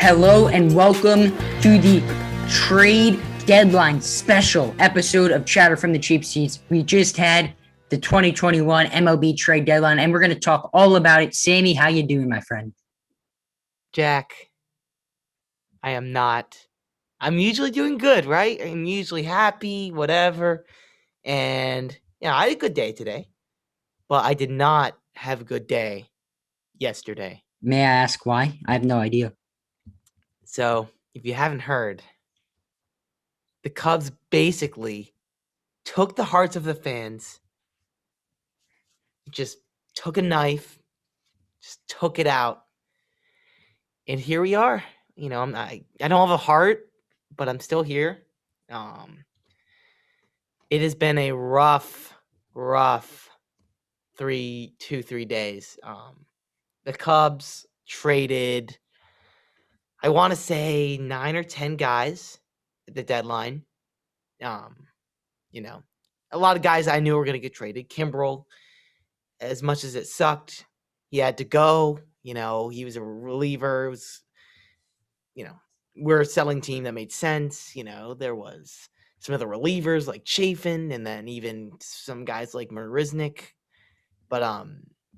Hello and welcome to the trade deadline special episode of Chatter from the Cheap Seats. We just had the 2021 MLB trade deadline and we're going to talk all about it. Sammy, how you doing, my friend? Jack, I am not. I'm usually doing good, right? I'm usually happy, whatever. And I had a good day today, but I did not have a good day yesterday. May I ask why? I have no idea. So, if you haven't heard, the Cubs basically took the hearts of the fans, just took a knife, just took it out. And here we are. I don't have a heart, but I'm still here. It has been a rough 3 days. The Cubs traded, I want to say 9 or 10 guys at the deadline. A lot of guys I knew were going to get traded. Kimbrel, as much as it sucked, he had to go. He was a reliever. It was, we're a selling team that made sense. There was some of the relievers like Chafin, and then even some guys like Marisnik. But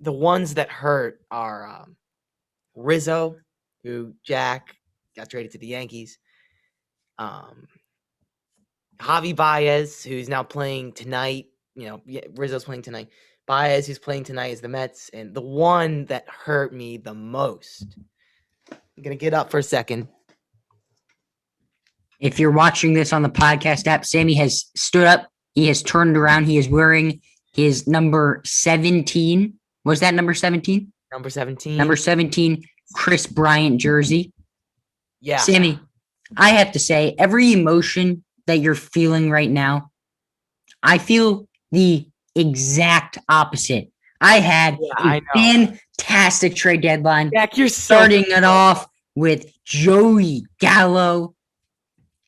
the ones that hurt are Rizzo, who Jack got traded to the Yankees. Javi Baez, who's now playing tonight. Rizzo's playing tonight. Baez, who's playing tonight, is the Mets. And the one that hurt me the most, I'm going to get up for a second. If you're watching this on the podcast app, Sammy has stood up. He has turned around. He is wearing his number 17. Was that number 17? Number 17. Number 17, Chris Bryant jersey. Yeah. Sammy, I have to say, every emotion that you're feeling right now, I feel the exact opposite. I had a fantastic trade deadline. Jack, you're starting it off with Joey Gallo.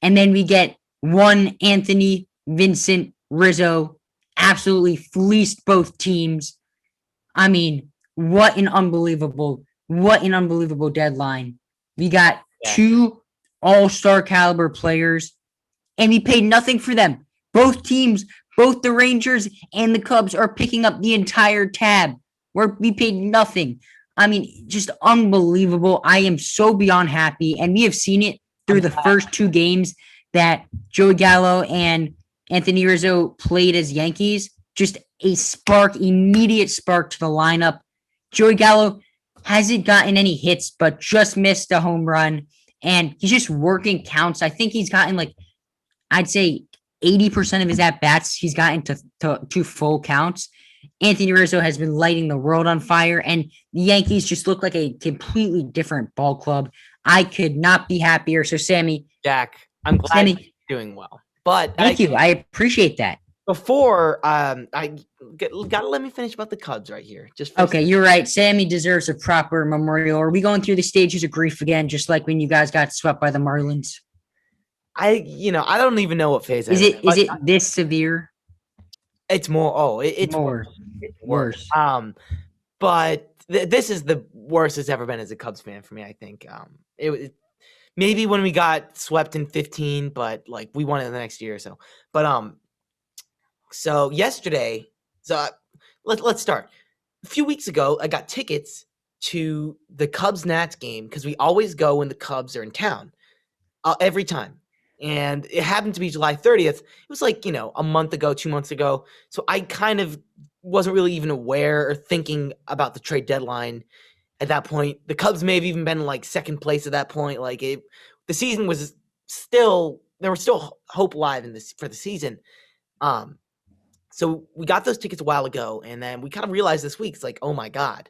And then we get one Anthony Vincent Rizzo, absolutely fleeced both teams. I mean, what an unbelievable deadline. We got two all-star caliber players, and we paid nothing for them. Both teams, both the Rangers and the Cubs, are picking up the entire tab where we paid nothing. I mean, just unbelievable. I am so beyond happy, and we have seen it through the first two games that Joey Gallo and Anthony Rizzo played as Yankees. Just a immediate spark to the lineup. Joey Gallo hasn't gotten any hits, but just missed a home run, and he's just working counts. I think he's gotten I'd say 80% of his at-bats he's gotten to full counts. Anthony Rizzo has been lighting the world on fire, and the Yankees just look like a completely different ball club. I could not be happier. So, Sammy. Jack, I'm glad you're doing well. But thank you. I appreciate that. Before, I gotta let me finish about the Cubs right here. Okay, you're right. Sammy deserves a proper memorial. Are we going through the stages of grief again, just like when you guys got swept by the Marlins? I don't even know what phase. Is it this severe? It's more. It's more. It's worse. But this is the worst it's ever been as a Cubs fan for me. I think. It maybe when we got swept in 15, but we won it the next year or so. But so yesterday, let's start. A few weeks ago, I got tickets to the Cubs-Nats game because we always go when the Cubs are in town, every time. And it happened to be July 30th. It was a month ago, 2 months ago. So I kind of wasn't really even aware or thinking about the trade deadline at that point. The Cubs may have even been second place at that point. The season was still, there was still hope alive for the season. So we got those tickets a while ago, and then we kind of realized this week, it's oh my God,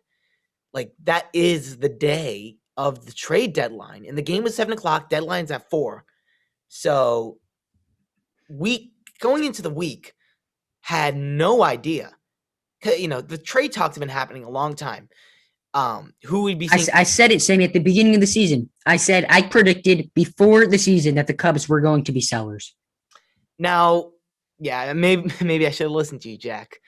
that is the day of the trade deadline. And the game was 7:00, deadline's at 4. So going into the week, had no idea. The trade talks have been happening a long time. Who would be? I said it, Sammy, at the beginning of the season. I said I predicted before the season that the Cubs were going to be sellers. Now, yeah, maybe I should have listened to you, Jack.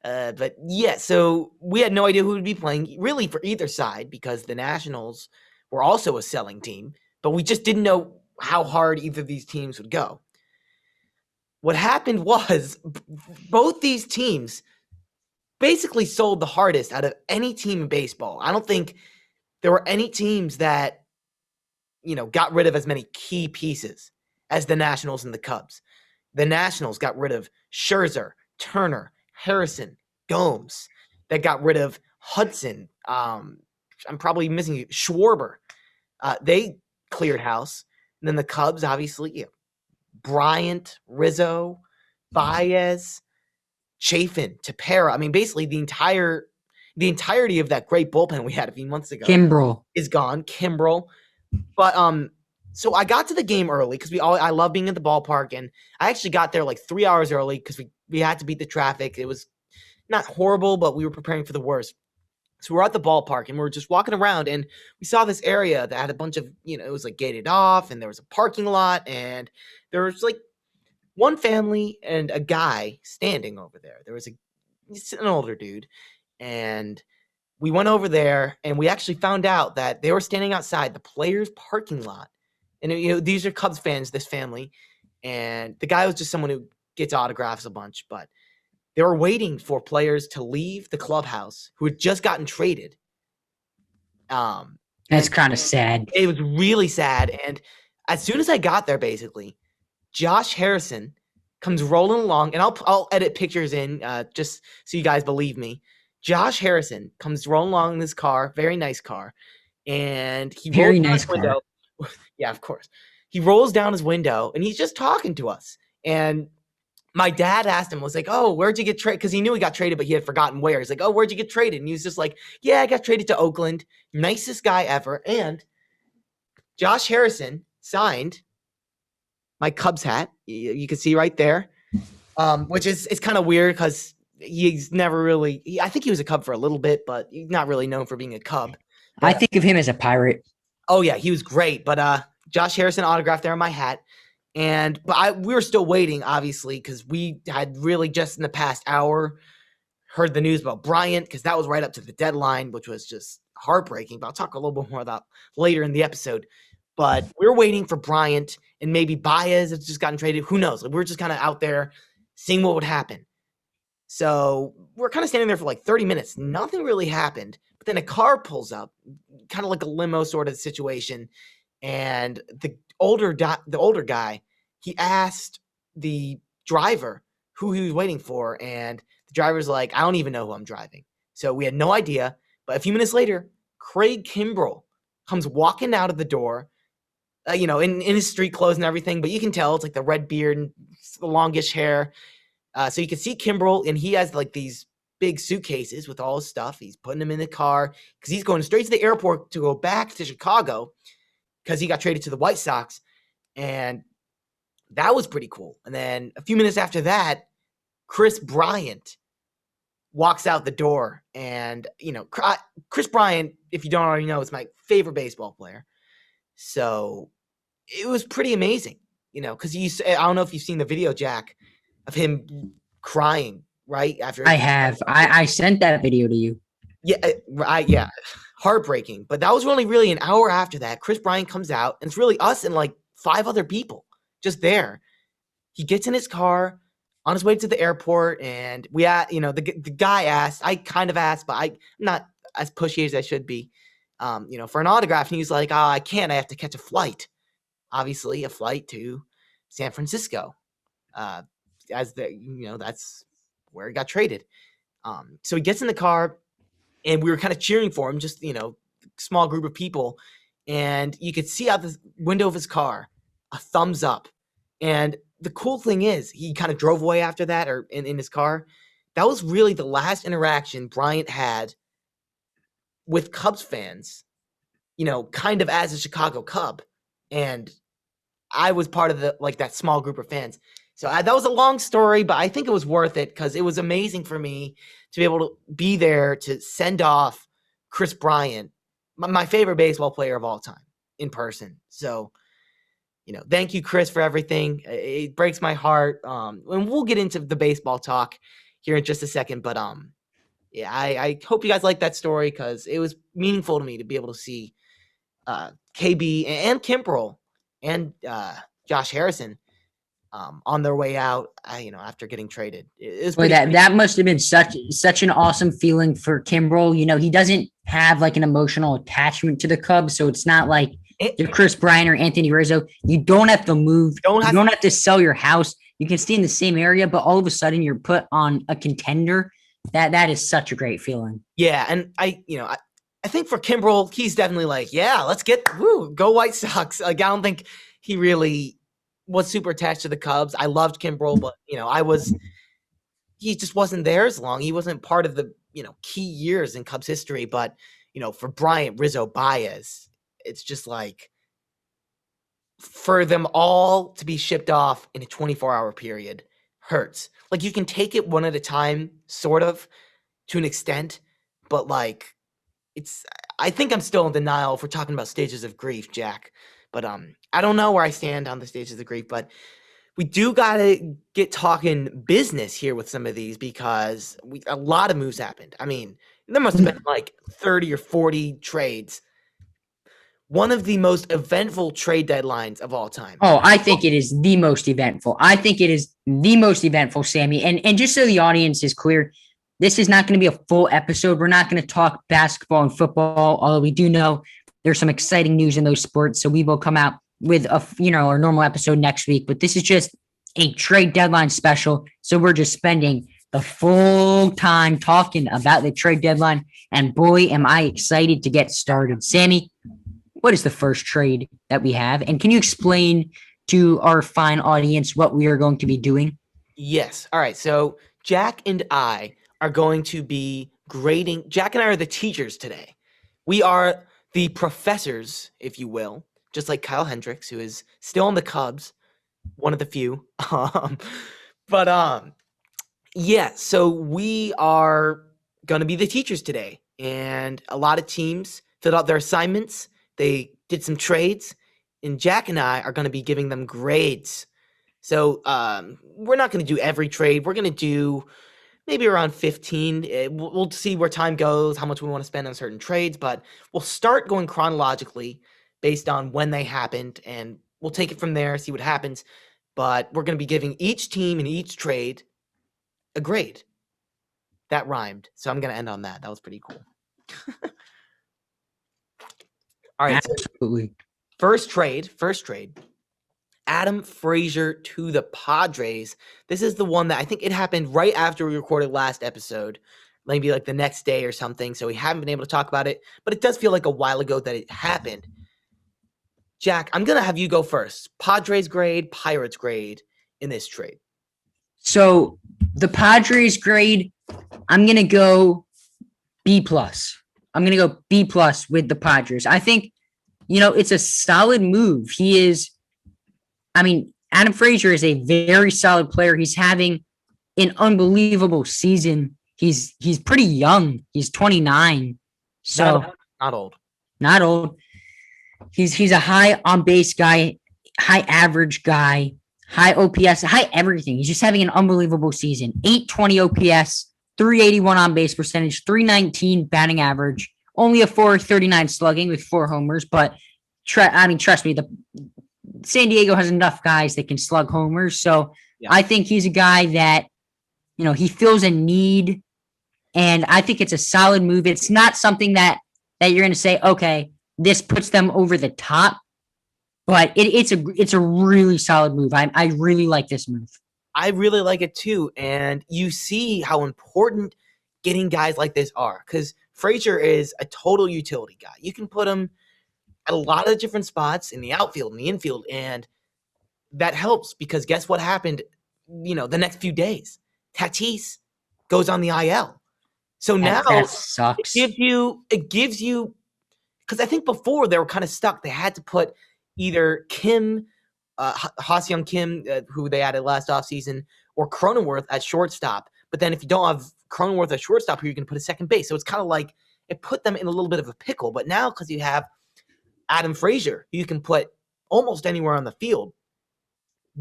But yeah, so we had no idea who would be playing really for either side because the Nationals were also a selling team. but we just didn't know how hard either of these teams would go. What happened was both these teams basically sold the hardest out of any team in baseball. I don't think there were any teams that, got rid of as many key pieces as the Nationals and the Cubs. The Nationals got rid of Scherzer, Turner, Harrison, Gomes. That got rid of Hudson. I'm probably missing Schwarber. They cleared house. And then the Cubs, obviously, Bryant, Rizzo, Baez, Chafin, Tepera. I mean, basically the entirety of that great bullpen we had a few months ago Kimbrel. is gone. Kimbrel. But so I got to the game early because I love being at the ballpark, and I actually got there like 3 hours early because we had to beat the traffic. It was not horrible, but we were preparing for the worst. So we're at the ballpark and we were just walking around, and we saw this area that had a bunch of, it was like gated off, and there was a parking lot, and there was like one family and a guy standing over there. There was an older dude, and we went over there and we actually found out that they were standing outside the players' parking lot. And these are Cubs fans, this family, and the guy was just someone who gets autographs a bunch, but they were waiting for players to leave the clubhouse who had just gotten traded. That's kind of sad. It was really sad. And as soon as I got there, basically, Josh Harrison comes rolling along, and I'll edit pictures in just so you guys believe me. Josh Harrison comes rolling along in his car, very nice car, and he Very rolls down nice his window. Yeah, of course. He rolls down his window, and he's just talking to us. And my dad asked him, was like, "Oh, where'd you get traded?" Because he knew he got traded, but he had forgotten where. He's like, "Oh, where'd you get traded?" And he was just like, "Yeah, I got traded to Oakland." Nicest guy ever. And Josh Harrison signed my Cubs hat. You can see right there, which is kind of weird because he's never really. I think he was a Cub for a little bit, but he's not really known for being a Cub. I think of him as a Pirate. Oh yeah, he was great. But Josh Harrison autographed there on my hat. But we were still waiting, obviously, because we had really just in the past hour heard the news about Bryant, because that was right up to the deadline, which was just heartbreaking. But I'll talk a little bit more about later in the episode. But we were waiting for Bryant, and maybe Baez has just gotten traded. Who knows? Like, we were just kind of out there seeing what would happen. So we're kind of standing there for like 30 minutes. Nothing really happened. But then a car pulls up, kind of like a limo sort of situation. And the older guy, he asked the driver who he was waiting for. And the driver's like, "I don't even know who I'm driving." So we had no idea. But a few minutes later, Craig Kimbrel comes walking out of the door, in his street clothes and everything. But you can tell it's like the red beard and the longish hair. So you can see Kimbrel, and he has like these big suitcases with all his stuff. He's putting them in the car because he's going straight to the airport to go back to Chicago because he got traded to the White Sox. And that was pretty cool. And then a few minutes after that, Chris Bryant walks out the door. And, Chris Bryant, if you don't already know, is my favorite baseball player. So it was pretty amazing, because I don't know if you've seen the video, Jack, of him crying right after. I have. I sent that video to you. Yeah, heartbreaking. But that was only really an hour after that. Chris Bryant comes out, and it's really us and like 5 other people just there. He gets in his car on his way to the airport, and the guy asked. I kind of asked, but I'm not as pushy as I should be. For an autograph, and he's like, "Oh, I can't. I have to catch a flight. Obviously, a flight to San Francisco." That's where he got traded. So he gets in the car, and we were kind of cheering for him, just, small group of people. And you could see out the window of his car, a thumbs up. And the cool thing is he kind of drove away after that, or in his car. That was really the last interaction Bryant had with Cubs fans, kind of as a Chicago Cub. And I was part of that small group of fans. So that was a long story, but I think it was worth it because it was amazing for me to be able to be there to send off Chris Bryant, my favorite baseball player of all time, in person. So, thank you, Chris, for everything. It breaks my heart. And we'll get into the baseball talk here in just a second. But I hope you guys like that story because it was meaningful to me to be able to see KB and Kimbrel and Josh Harrison on their way out, after getting traded. It's Boy, pretty crazy. that must have been such an awesome feeling for Kimbrel. He doesn't have like an emotional attachment to the Cubs, so it's not like you're Chris Bryant or Anthony Rizzo. You don't have to move. You don't have to sell your house. You can stay in the same area, but all of a sudden you're put on a contender. That is such a great feeling. Yeah, and I think for Kimbrel, he's definitely like, yeah, let's go White Sox. Like, I don't think he really was super attached to the Cubs. I loved Kimbrel, but he just wasn't there as long. He wasn't part of the key years in Cubs history. But for Bryant, Rizzo, Baez, it's just like for them all to be shipped off in a 24-hour period hurts. Like, you can take it one at a time, sort of, to an extent, but like I think I'm still in denial if we're talking about stages of grief, Jack. But I don't know where I stand on the stages of grief, but we do gotta get talking business here with some of these because a lot of moves happened. I mean, there must have been like 30 or 40 trades. One of the most eventful trade deadlines of all time. Oh, I think it is the most eventful. I think it is the most eventful, Sammy. And just so the audience is clear, this is not going to be a full episode. We're not going to talk basketball and football, although we do know there's some exciting news in those sports. So we will come out with our normal episode next week. But this is just a trade deadline special. So we're just spending the full time talking about the trade deadline. And boy, am I excited to get started. Sammy, what is the first trade that we have? And can you explain to our fine audience what we are going to be doing? Yes. All right. So Jack and I are going to be grading. Jack and I are the teachers today. We are the professors, if you will, just like Kyle Hendricks, who is still on the Cubs, one of the few. Yeah, so we are going to be the teachers today. And a lot of teams filled out their assignments. They did some trades. And Jack and I are going to be giving them grades. So we're not going to do every trade. We're going to do maybe around 15. We'll see where time goes, how much we want to spend on certain trades, but we'll start going chronologically based on when they happened, and we'll take it from there, see what happens. But we're going to be giving each team in each trade a grade. That rhymed, so I'm going to end on that. That was pretty cool. All right. Absolutely. First trade. Adam Frazier to the Padres. This is the one that I think it happened right after we recorded last episode, maybe like the next day or something. So we haven't been able to talk about it, but it does feel like a while ago that it happened. Jack, I'm going to have you go first. Padres grade, Pirates grade in this trade. So the Padres grade, I'm going to go B+. I'm going to go B+ with the Padres. I think, it's a solid move. Adam Frazier is a very solid player. He's having an unbelievable season. He's pretty young. He's 29. So not old. Not old. He's a high on base guy, high average guy, high OPS, high everything. He's just having an unbelievable season. 820 OPS, 381 on base percentage, 319 batting average, only a 439 slugging with 4 homers. But trust me, the San Diego has enough guys that can slug homers. So yeah. I think he's a guy that, he fills a need. And I think it's a solid move. It's not something that you're going to say, okay, this puts them over the top. But it's a really solid move. I really like this move. I really like it too. And you see how important getting guys like this are. Because Frazier is a total utility guy. You can put him at a lot of different spots in the outfield, in the infield, and that helps because guess what happened, the next few days? Tatis goes on the IL. So now that sucks. It gives you, because I think before they were kind of stuck. They had to put either Kim, Ha-Seong Kim, who they added last offseason, or Cronenworth at shortstop. But then if you don't have Cronenworth at shortstop, who you're going to put at second base. So it's kind of like it put them in a little bit of a pickle. But now because you have Adam Frazier, who you can put almost anywhere on the field,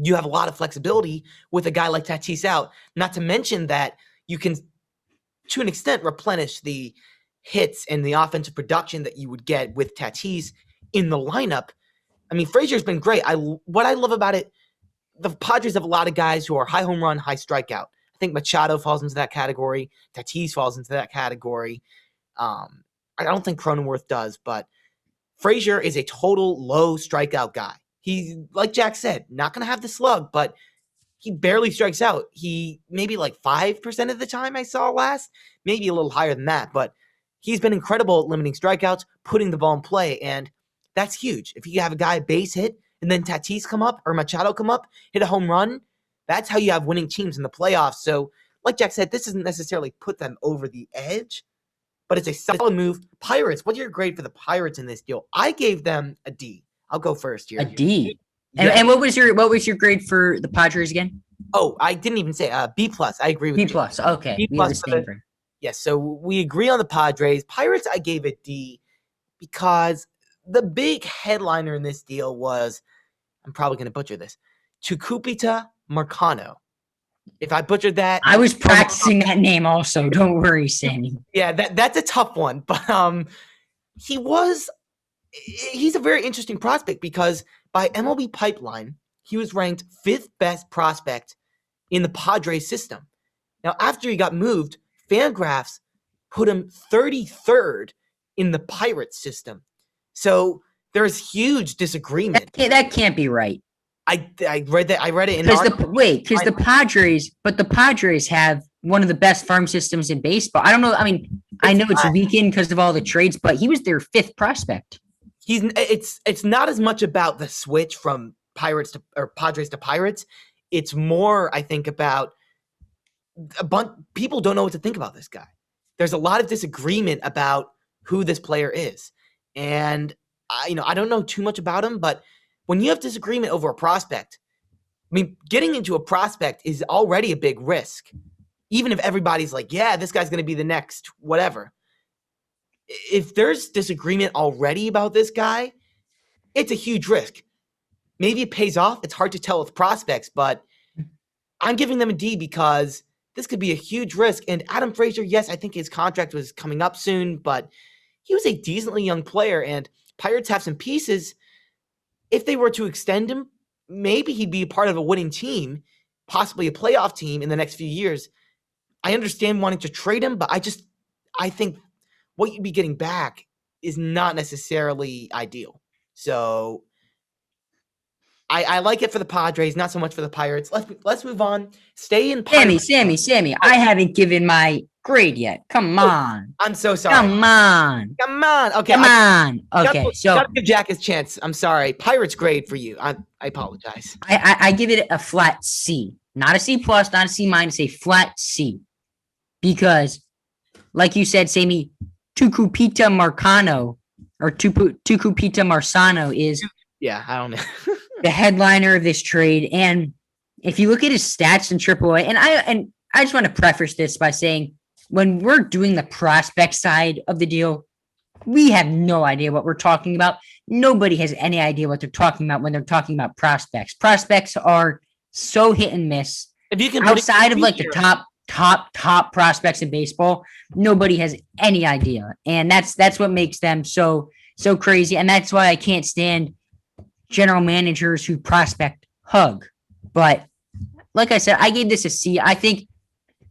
you have a lot of flexibility with a guy like Tatis out. Not to mention that you can, to an extent, replenish the hits and the offensive production that you would get with Tatis in the lineup. I mean, Frazier's been great. What I love about it, the Padres have a lot of guys who are high home run, high strikeout. I think Machado falls into that category. Tatis falls into that category. I don't think Cronenworth does, but Frazier is a total low strikeout guy. He's, like Jack said, not going to have the slug, but he barely strikes out. He maybe like 5% of the time I saw last, maybe a little higher than that, but he's been incredible at limiting strikeouts, putting the ball in play, and that's huge. If you have a guy base hit and then Tatis come up or Machado come up, hit a home run, that's how you have winning teams in the playoffs. So, like Jack said, this doesn't necessarily put them over the edge, but it's a solid move. Pirates, what's your grade for the Pirates in this deal? I gave them a D. I'll go first here. A D. And what was your grade for the Padres again? Oh, I didn't even say B plus. I agree with B you. plus. Okay. B plus. Yes, so we agree on the Padres. Pirates, I gave a D because the big headliner in this deal was, I'm probably going to butcher this, Tucupita Marcano. If I butchered that, I was practicing that name also. Don't worry, Sammy. Yeah, that's a tough one, but he's a very interesting prospect because by MLB Pipeline, he was ranked 5th best prospect in the Padres system. Now, after he got moved, Fangraphs put him 33rd in the Pirates system. So there's huge disagreement. That can't be right. I read that. I read it in because the Padres have one of the best farm systems in baseball. I don't know. I mean, I know it's weakened because of all the trades, but he was their 5th prospect. It's not as much about the switch from Padres to Pirates. It's more, I think, about people don't know what to think about this guy. There's a lot of disagreement about who this player is, and I don't know too much about him, but when you have disagreement over a prospect, I mean, getting into a prospect is already a big risk. Even if everybody's like, yeah, this guy's going to be the next whatever. If there's disagreement already about this guy, it's a huge risk. Maybe it pays off. It's hard to tell with prospects, but I'm giving them a D because this could be a huge risk. And Adam Frazier, yes, I think his contract was coming up soon, but he was a decently young player, and Pirates have some pieces. If they were to extend him, maybe he'd be a part of a winning team, possibly a playoff team in the next few years. I understand wanting to trade him, but I think what you'd be getting back is not necessarily ideal. So I like it for the Padres, not so much for the Pirates. Let's move on. Stay in Pirates. Sammy, I haven't given my grade yet. Come on. I'm so sorry. Come on. Okay. Come on. Okay. So gotta give Jack his chance. I'm sorry. Pirates grade for you. I apologize. I give it a flat C. Not a C plus, not a C minus, a flat C. Because, like you said, Sammy, Tucupita Marcano or Tucupita Marcano is I don't know. the headliner of this trade. And if you look at his stats in AAA, and I just want to preface this by saying, when we're doing the prospect side of the deal, we have no idea what we're talking about. Nobody has any idea what they're talking about when they're talking about prospects. Prospects are so hit and miss. If you can outside of like the top prospects in baseball, nobody has any idea. And that's what makes them so crazy. And that's why I can't stand general managers who prospect hug. But like I said, I gave this a C. I think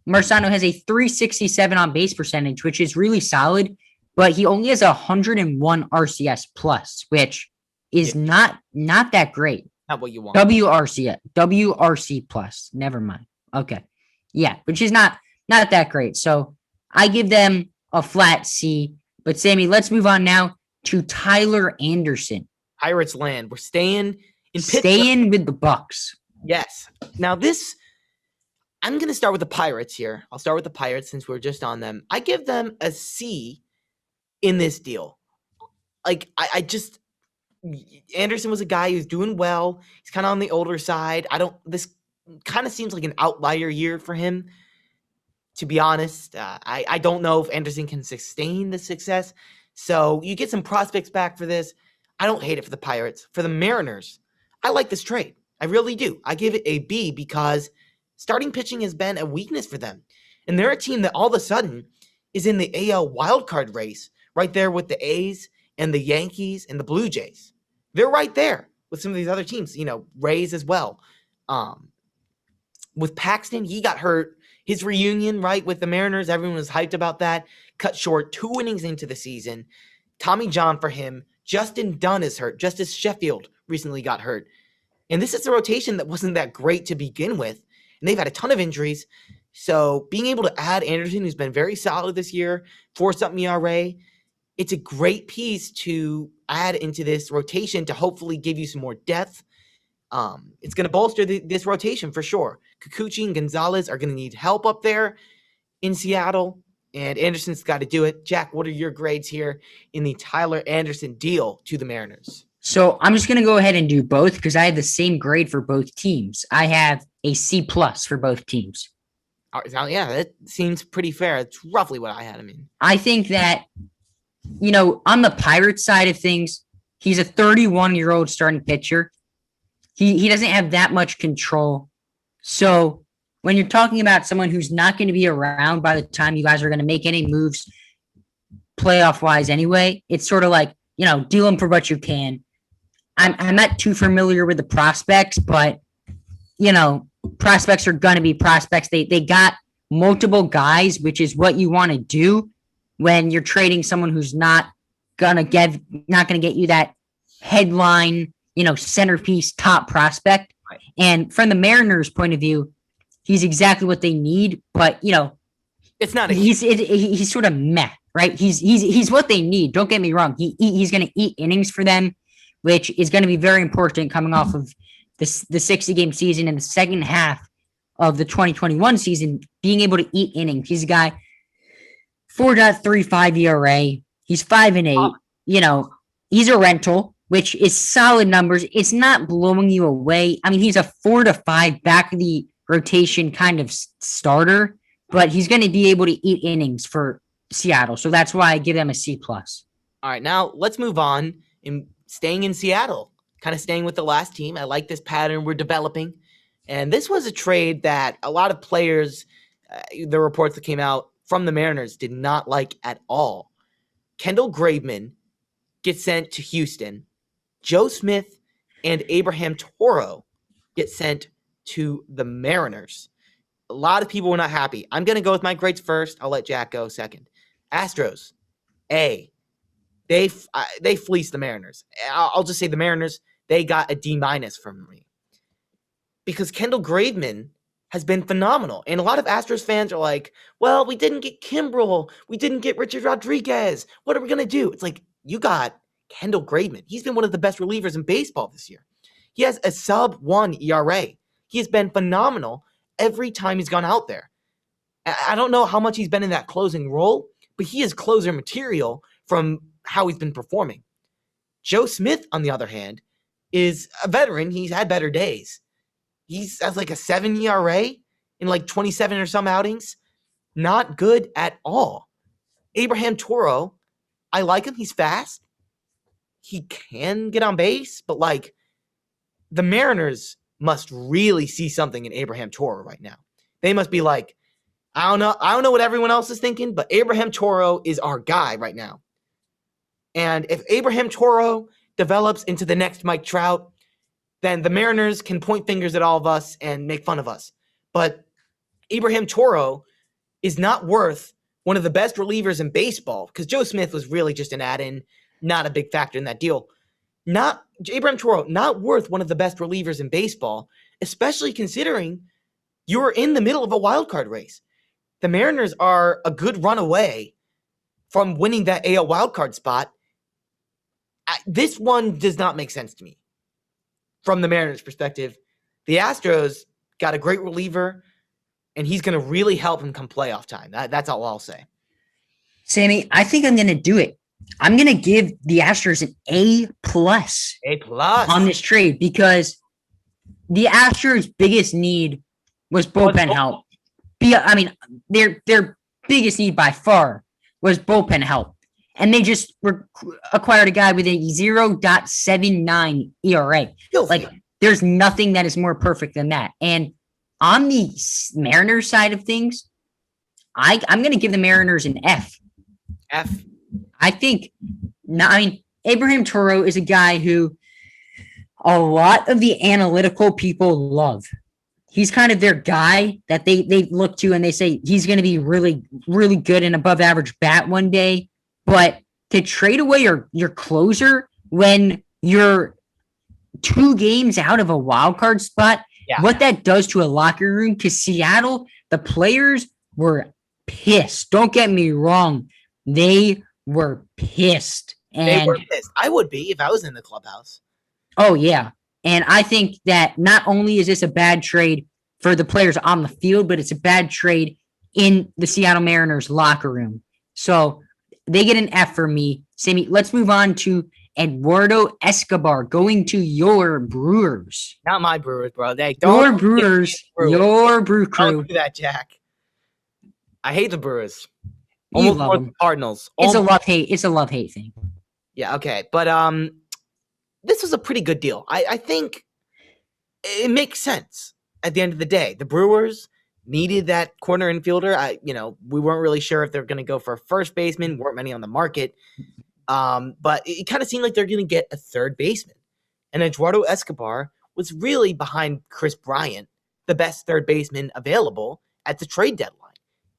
Marcano has a 367 on base percentage, which is really solid, but he only has 101 RCS plus, which is not that great. Not what you want. WRC plus. Never mind. Okay. Yeah, which is not that great. So I give them a flat C. But Sammy, let's move on now to Tyler Anderson. Pirates land. We're staying in Pittsburgh. Staying with the Bucks. Yes. Now I'm going to start with the Pirates here. I'll start with the Pirates since we're just on them. I give them a C in this deal. Like, Anderson was a guy who's doing well. He's kind of on the older side. This kind of seems like an outlier year for him, to be honest. I don't know if Anderson can sustain the success. So you get some prospects back for this. I don't hate it for the Pirates. For the Mariners, I like this trade. I really do. I give it a B because starting pitching has been a weakness for them. And they're a team that all of a sudden is in the AL wildcard race right there with the A's and the Yankees and the Blue Jays. They're right there with some of these other teams, Rays as well. With Paxton, he got hurt. His reunion, right, with the Mariners, everyone was hyped about that. Cut short 2 innings into the season. Tommy John for him. Justin Dunn is hurt. Justice Sheffield recently got hurt. And this is a rotation that wasn't that great to begin with. And they've had a ton of injuries. So being able to add Anderson, who's been very solid this year, 4-something ERA, it's a great piece to add into this rotation to hopefully give you some more depth. It's going to bolster this rotation for sure. Kikuchi and Gonzalez are going to need help up there in Seattle, and Anderson's got to do it. Jack, what are your grades here in the Tyler Anderson deal to the Mariners? So I'm just going to go ahead and do both because I have the same grade for both teams. I have a C+ for both teams. Yeah, that seems pretty fair. It's roughly what I had. I think that, on the Pirates side of things, he's a 31-year-old starting pitcher. He doesn't have that much control. So when you're talking about someone who's not going to be around by the time you guys are going to make any moves playoff-wise anyway, it's sort of like, deal him for what you can. I'm not too familiar with the prospects, but, prospects are going to be prospects. They got multiple guys, which is what you want to do when you're trading someone who's not going to get you that headline, centerpiece top prospect. Right. And from the Mariners' point of view, he's exactly what they need, but it's not. He's sort of meh, right? He's what they need. Don't get me wrong. He's going to eat innings for them, which is going to be very important coming off of the 60-game season in the second half of the 2021 season, being able to eat innings. He's a guy 4.35 ERA. He's 5-8. He's a rental, which is solid numbers. It's not blowing you away. He's a 4 to 5 back of the rotation kind of starter, but he's going to be able to eat innings for Seattle. So that's why I give them a C+. All right, now let's move on in staying in Seattle, kind of staying with the last team. I like this pattern we're developing. And this was a trade that a lot of players, the reports that came out from the Mariners, did not like at all. Kendall Graveman gets sent to Houston. Joe Smith and Abraham Toro get sent to the Mariners. A lot of people were not happy. I'm going to go with my grades first. I'll let Jack go second. Astros, A. They fleeced the Mariners. I'll just say the Mariners, they got a D- from me. Because Kendall Graveman has been phenomenal. And a lot of Astros fans are like, well, we didn't get Kimbrel. We didn't get Richard Rodriguez. What are we going to do? It's like, you got Kendall Graveman. He's been one of the best relievers in baseball this year. He has a sub-1 ERA. He has been phenomenal every time he's gone out there. I don't know how much he's been in that closing role, but he is closer material from how he's been performing. Joe Smith, on the other hand, is a veteran. He's had better days. He's has like a 7 ERA in like 27 or some outings. Not good at all. Abraham Toro, I like him. He's fast. He can get on base, but like the Mariners must really see something in Abraham Toro right now. They must be like, I don't know what everyone else is thinking, but Abraham Toro is our guy right now. And if Abraham Toro develops into the next Mike Trout, then the Mariners can point fingers at all of us and make fun of us. But Abraham Toro is not worth one of the best relievers in baseball, because Joe Smith was really just an add-in, not a big factor in that deal. Abraham Toro, not worth one of the best relievers in baseball, especially considering you're in the middle of a wild card race. The Mariners are a good run away from winning that AL wildcard spot. This one does not make sense to me. From the Mariners' perspective, the Astros got a great reliever, and he's going to really help him come playoff time. That's all I'll say. Sammy, I think I'm going to do it. I'm going to give the Astros an A+. A+ on this trade, because the Astros' biggest need was bullpen help. Their biggest need by far was bullpen help. And they just acquired a guy with a 0.79 ERA. Like, there's nothing that is more perfect than that. And on the Mariners side of things, I'm going to give the Mariners an F. F. I think, Abraham Toro is a guy who a lot of the analytical people love. He's kind of their guy that they look to and they say he's going to be really really good and above average bat one day. But to trade away your closer when you're 2 games out of a wild card spot, Yeah. what that does to a locker room, because Seattle, the players were pissed. Don't get me wrong. They were pissed. They were And pissed. I would be if I was in the clubhouse. oh, yeah. And I think that not only is this a bad trade for the players on the field, but it's a bad trade in the Seattle Mariners locker room. So they get an F for me. Sammy, let's move on to Eduardo Escobar going to your Brewers. Not my Brewers, bro. They Your don't Brewers, your Brew Crew. Don't do that, Jack. I hate the Brewers. You Almost love more them. than Cardinals. It's a Almost- love-hate. It's a love-hate thing. Yeah, okay. But this was a pretty good deal. I think it makes sense at the end of the day. The Brewers needed that corner infielder. We weren't really sure if they're going to go for a first baseman. Weren't many on the market. But it kind of seemed like they're going to get a third baseman. And Eduardo Escobar was really behind Chris Bryant, the best third baseman available at the trade deadline.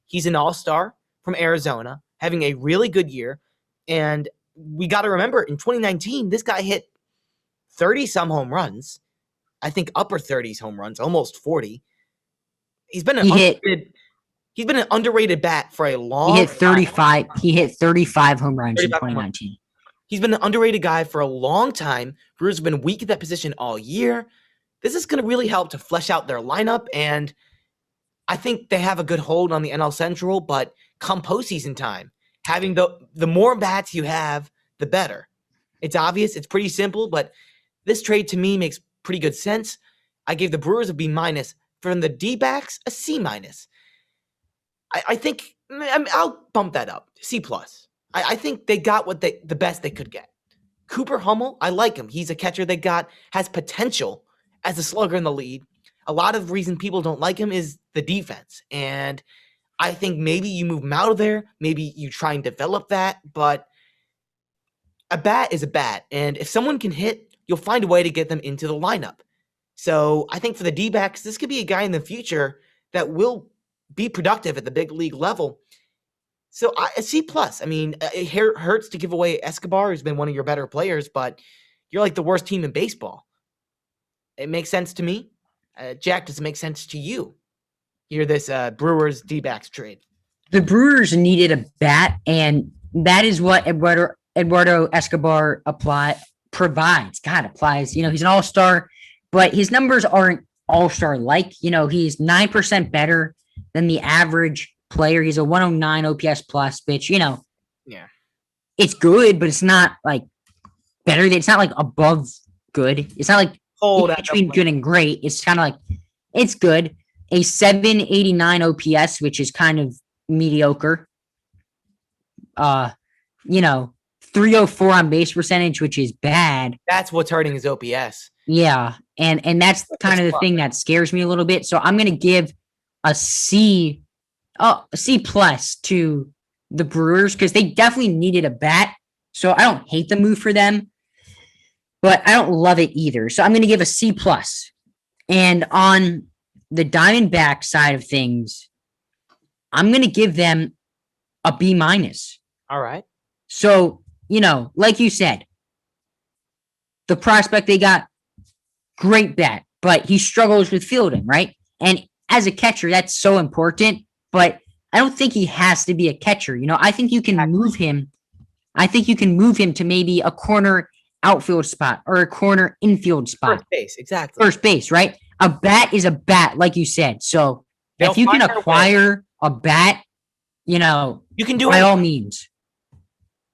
He's an all-star from Arizona, having a really good year. And we got to remember, in 2019, this guy hit 30-some home runs. I think upper 30s home runs, almost 40. He's been an underrated bat for a long He hit time. 35. He hit 35 home runs in 35 home runs. 2019. He's been an underrated guy for a long time. Brewers have been weak at that position all year. This is going to really help to flesh out their lineup, and I think they have a good hold on the NL Central, but come postseason time, having the more bats you have, the better. It's obvious. It's pretty simple, but this trade to me makes pretty good sense. I gave the Brewers a B-. From the D-backs, a C-. I think I'll bump that up. C+. I think they got the best they could get. Cooper Hummel, I like him. He's a catcher they got, has potential as a slugger in the lead. A lot of the reason people don't like him is the defense. And I think maybe you move him out of there. Maybe you try and develop that. But a bat is a bat. And if someone can hit, you'll find a way to get them into the lineup. So I think for the D-backs, this could be a guy in the future that will be productive at the big league level. So a C+. I mean, it hurts to give away Escobar, who's been one of your better players, but you're like the worst team in baseball. It makes sense to me. Jack, does it make sense to you? Hear this Brewers D-backs trade. The Brewers needed a bat, and that is what Eduardo Escobar provides. God, applies. He's an all-star, but his numbers aren't all-star like. He's 9% better than the average player. He's a 109 OPS plus, which, Yeah. it's good, but it's not like better. It's not like above good. It's not like between good and great. It's kind of like it's good. A 789 OPS, which is kind of mediocre. 304 on base percentage, which is bad. That's what's hurting his OPS. Yeah, and that's kind of the thing that scares me a little bit. So I'm gonna give a C plus to the Brewers because they definitely needed a bat. So I don't hate the move for them, but I don't love it either. So I'm gonna give a C plus. And on the Diamondback side of things, I'm gonna give them a B minus. All right. So, like you said, the prospect they got, great bat, but he struggles with fielding, right? And as a catcher, that's so important, but I don't think he has to be a catcher. I think you can move him. I think you can move him to maybe a corner outfield spot or a corner infield spot. First base, exactly. First base, right? A bat is a bat, like you said. So if you can acquire a bat, you can do by it all means.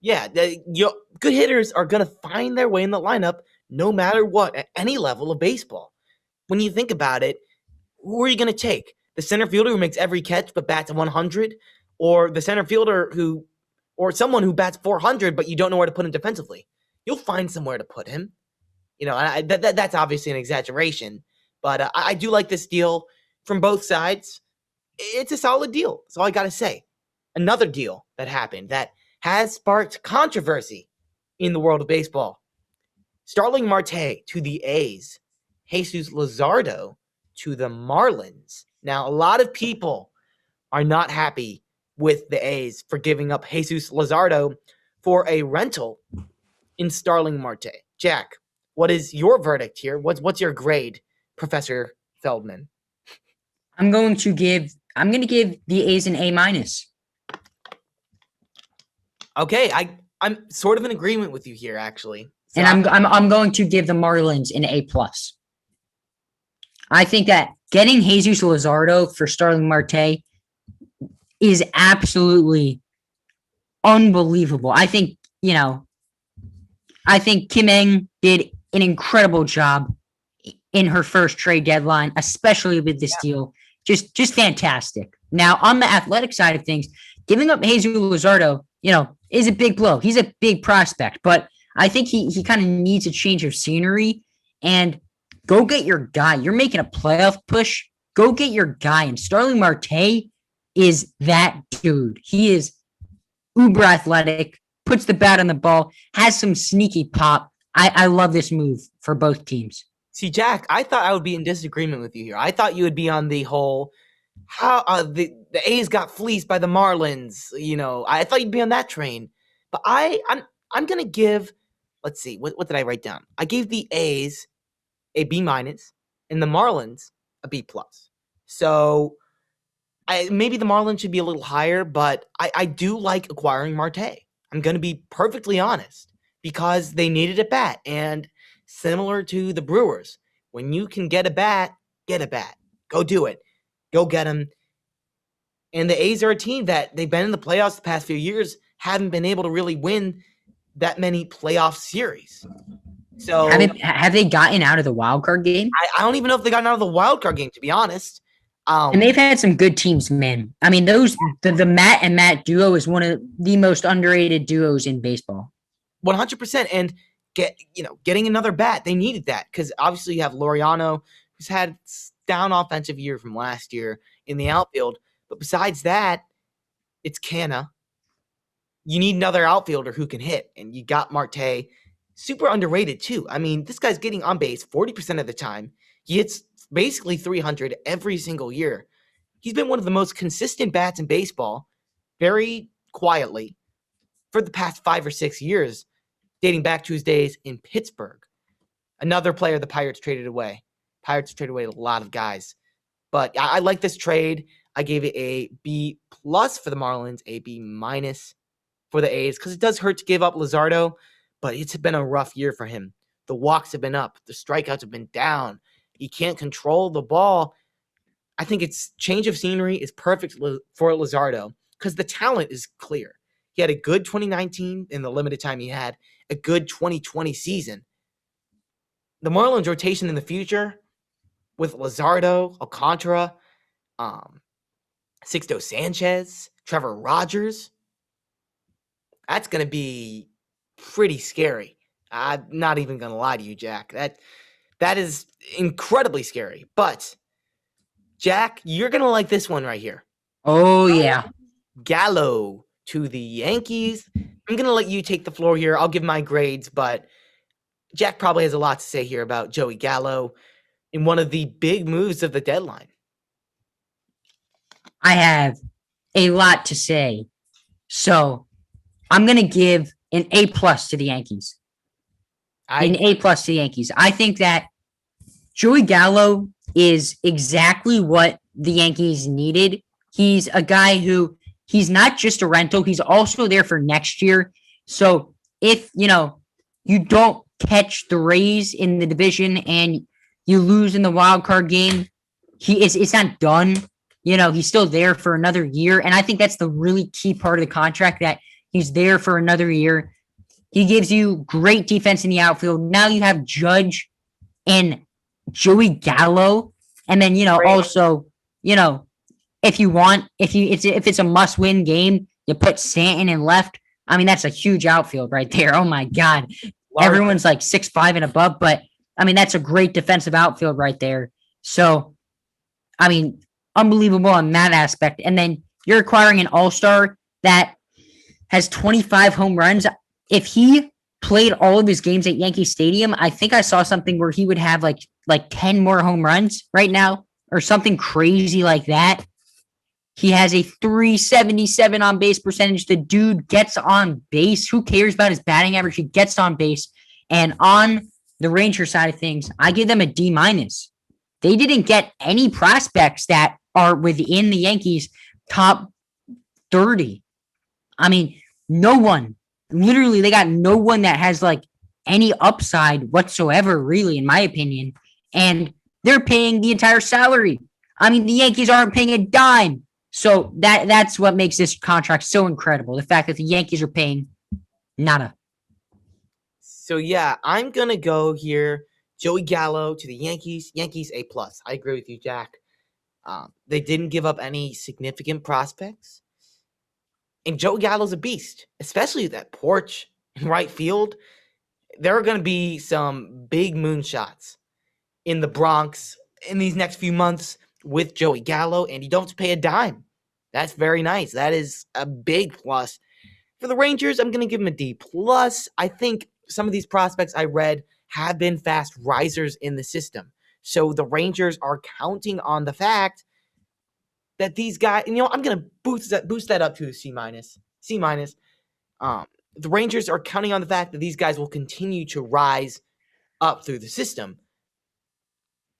Yeah, good hitters are going to find their way in the lineup no matter what at any level of baseball. When you think about it, who are you going to take? The center fielder who makes every catch but bats 100? Or the center fielder or someone who bats 400 but you don't know where to put him defensively? You'll find somewhere to put him. That's obviously an exaggeration, but I do like this deal from both sides. It's a solid deal. That's all I got to say. Another deal that happened that has sparked controversy in the world of baseball. Starling Marte to the A's. Jesus Luzardo to the Marlins. Now, a lot of people are not happy with the A's for giving up Jesus Luzardo for a rental in Starling Marte. Jack, what is your verdict here? What's your grade, Professor Feldman? I'm going to give the A's an A minus. Okay, I'm sort of in agreement with you here, actually. So And I'm going to give the Marlins an A plus. I think that getting Jesus Luzardo for Starling Marte is absolutely unbelievable. I think Kim Eng did an incredible job in her first trade deadline, especially with this deal. Just fantastic. Now, on the athletic side of things, giving up Jesus Luzardo, is a big blow. He's a big prospect, but I think he kind of needs a change of scenery and go get your guy. You're making a playoff push. Go get your guy. And Starling Marte is that dude. He is uber athletic, puts the bat on the ball, has some sneaky pop. I love this move for both teams. See, Jack, I thought I would be in disagreement with you here. I thought you would be on the whole how the A's got fleeced by the Marlins. I thought you'd be on that train. But I'm gonna give. Let's see, what did I write down? I gave the A's a B minus and the Marlins a B plus. So maybe the Marlins should be a little higher, but I do like acquiring Marte. I'm gonna be perfectly honest because they needed a bat, and similar to the Brewers, when you can get a bat, go do it. Go get him. And the A's are a team that they've been in the playoffs the past few years, haven't been able to really win that many playoff series. So have they gotten out of the wild card game? I don't even know if they gotten out of the wild card game, to be honest. And they've had some good teams, man. I mean, the Matt and Matt duo is one of the most underrated duos in baseball. 100%. And getting another bat, they needed that because obviously you have Laureano, who's had down offensive year from last year in the outfield. But besides that, it's Canna. You need another outfielder who can hit, and you got Marte. Super underrated too. I mean, this guy's getting on base 40% of the time. He hits basically 300 every single year. He's been one of the most consistent bats in baseball, very quietly, for the past 5 or 6 years, dating back to his days in Pittsburgh. Another player the Pirates traded away. Pirates traded away a lot of guys. But I like this trade. I gave it a B plus for the Marlins, a B minus for the A's, because it does hurt to give up Luzardo, but it's been a rough year for him. The walks have been up. The strikeouts have been down. He can't control the ball. I think it's change of scenery is perfect for Luzardo because the talent is clear. He had a good 2019 in the limited time he had, a good 2020 season. The Marlins rotation in the future with Luzardo, Alcantara, Sixto Sanchez, Trevor Rogers, that's going to be pretty scary. I'm not even going to lie to you, Jack. That is incredibly scary. But, Jack, you're going to like this one right here. Oh, yeah. Gallo to the Yankees. I'm going to let you take the floor here. I'll give my grades, but Jack probably has a lot to say here about Joey Gallo in one of the big moves of the deadline. I have a lot to say. So, I'm going to give an A plus to the Yankees. An A plus to the Yankees. I think that Joey Gallo is exactly what the Yankees needed. He's a guy who he's not just a rental. He's also there for next year. So if, you don't catch the Rays in the division and you lose in the wild card game, it's not done. He's still there for another year. And I think that's the really key part of the contract, that he's there for another year. He gives you great defense in the outfield. Now you have Judge and Joey Gallo. And then, also, if it's a must-win game, you put Stanton in left. I mean, that's a huge outfield right there. Oh, my God. Everyone's like 6'5" and above. But, I mean, that's a great defensive outfield right there. So, I mean, unbelievable on that aspect. And then you're acquiring an all-star that has 25 home runs. If he played all of his games at Yankee Stadium, I think I saw something where he would have like 10 more home runs right now or something crazy like that. He has a 377 on base percentage. The dude gets on base. Who cares about his batting average? He gets on base. And on the Ranger side of things, I give them a D minus. They didn't get any prospects that are within the Yankees top 30. I mean, no one. Literally, they got no one that has like any upside whatsoever, really, in my opinion. And they're paying the entire salary. I mean, the Yankees aren't paying a dime. So that's what makes this contract so incredible. The fact that the Yankees are paying nada. So yeah, I'm gonna go here. Joey Gallo to the Yankees. Yankees A plus. I agree with you, Jack. They didn't give up any significant prospects, and Joey Gallo's a beast, especially that porch in right field. There are gonna be some big moonshots in the Bronx in these next few months with Joey Gallo, and you don't have to pay a dime. That's very nice. That is a big plus. For the Rangers, I'm going to give them a D plus. I think some of these prospects I read have been fast risers in the system. So the Rangers are counting on the fact that these guys, I'm going to boost that up to a C minus. C minus. The Rangers are counting on the fact that these guys will continue to rise up through the system.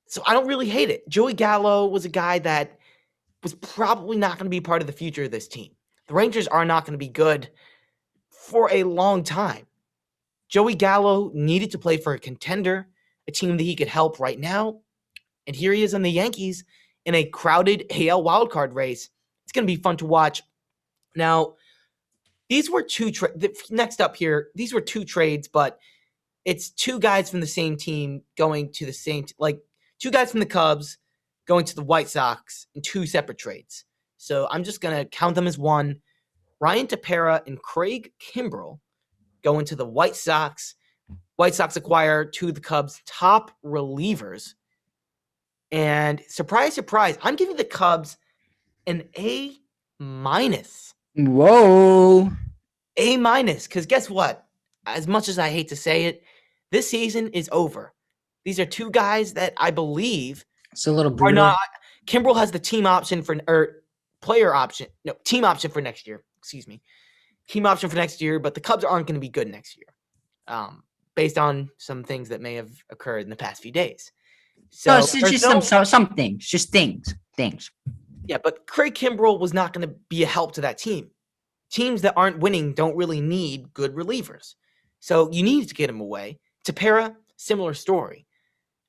So I don't really hate it. Joey Gallo was a guy that was probably not going to be part of the future of this team. The Rangers are not going to be good for a long time. Joey Gallo needed to play for a contender, a team that he could help right now. And here he is on the Yankees in a crowded AL wildcard race. It's going to be fun to watch. Now, these were next up here, these were two trades, but it's two guys from the same team going to the same, two guys from the Cubs going to the White Sox in two separate trades. So I'm just going to count them as one. Ryan Tepera and Craig Kimbrell go into the White Sox. White Sox acquire two of the Cubs' top relievers. And surprise, surprise, I'm giving the Cubs an A minus. Whoa. A minus, because guess what? As much as I hate to say it, this season is over. These are two guys that I believe it's a little brutal. Are not. Kimbrell has the team option player option. No, team option for next year. Excuse me. Team option for next year, but the Cubs aren't going to be good next year, based on some things that may have occurred in the past few days. So it's just some things, just things. Yeah, but Craig Kimbrell was not going to be a help to that team. Teams that aren't winning don't really need good relievers, so you need to get him away. Tepera, similar story,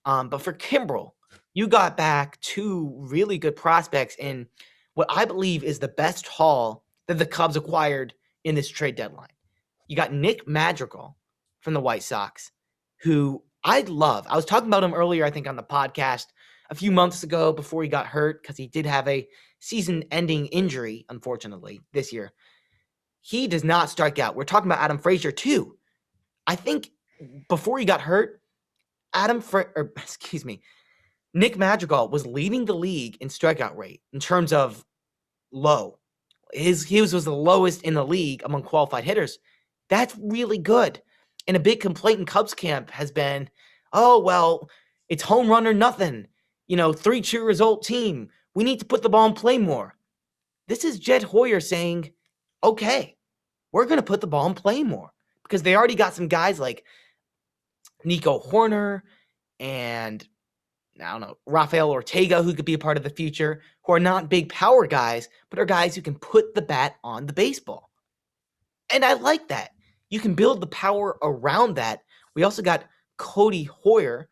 but for Kimbrell, you got back two really good prospects in what I believe is the best haul that the Cubs acquired in this trade deadline. You got Nick Madrigal from the White Sox, who I love. I was talking about him earlier, I think, on the podcast a few months ago before he got hurt because he did have a season-ending injury, unfortunately, this year. He does not strike out. We're talking about Adam Frazier, too. I think before he got hurt, Nick Madrigal was leading the league in strikeout rate in terms of low. His was the lowest in the league among qualified hitters. That's really good. And a big complaint in Cubs camp has been, oh, well, it's home run or nothing. 3-2 result team. We need to put the ball in play more. This is Jed Hoyer saying, okay, we're going to put the ball in play more. Because they already got some guys like Nico Horner and I don't know, Rafael Ortega, who could be a part of the future, who are not big power guys, but are guys who can put the bat on the baseball. And I like that. You can build the power around that. We also got Cody Hoyer,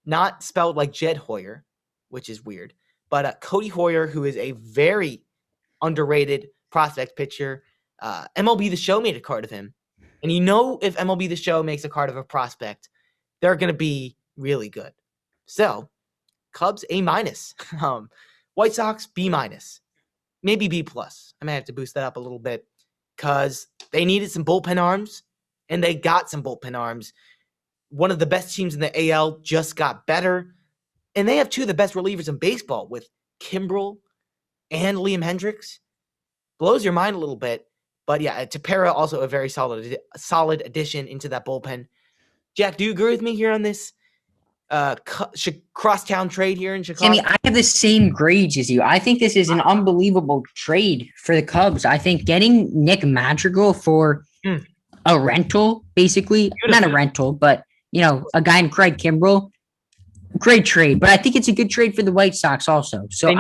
not spelled like Jed Hoyer, which is weird, but Cody Hoyer, who is a very underrated prospect pitcher. MLB The Show made a card of him. And if MLB The Show makes a card of a prospect, they're going to be really good. So, Cubs A minus, White Sox B minus, maybe B plus. I may have to boost that up a little bit because they needed some bullpen arms, and they got some bullpen arms. One of the best teams in the AL just got better, and they have two of the best relievers in baseball with Kimbrell and Liam Hendricks. Blows your mind a little bit, But yeah, Tepera also a very solid addition into that bullpen. Jack, do you agree with me here on this crosstown trade here in Chicago? Sammy, I have the same grades as you. I think this is an unbelievable trade for the Cubs. I think getting Nick Madrigal for a rental, basically, not a rental, but a guy named Craig Kimbrell, great trade. But I think it's a good trade for the White Sox also. So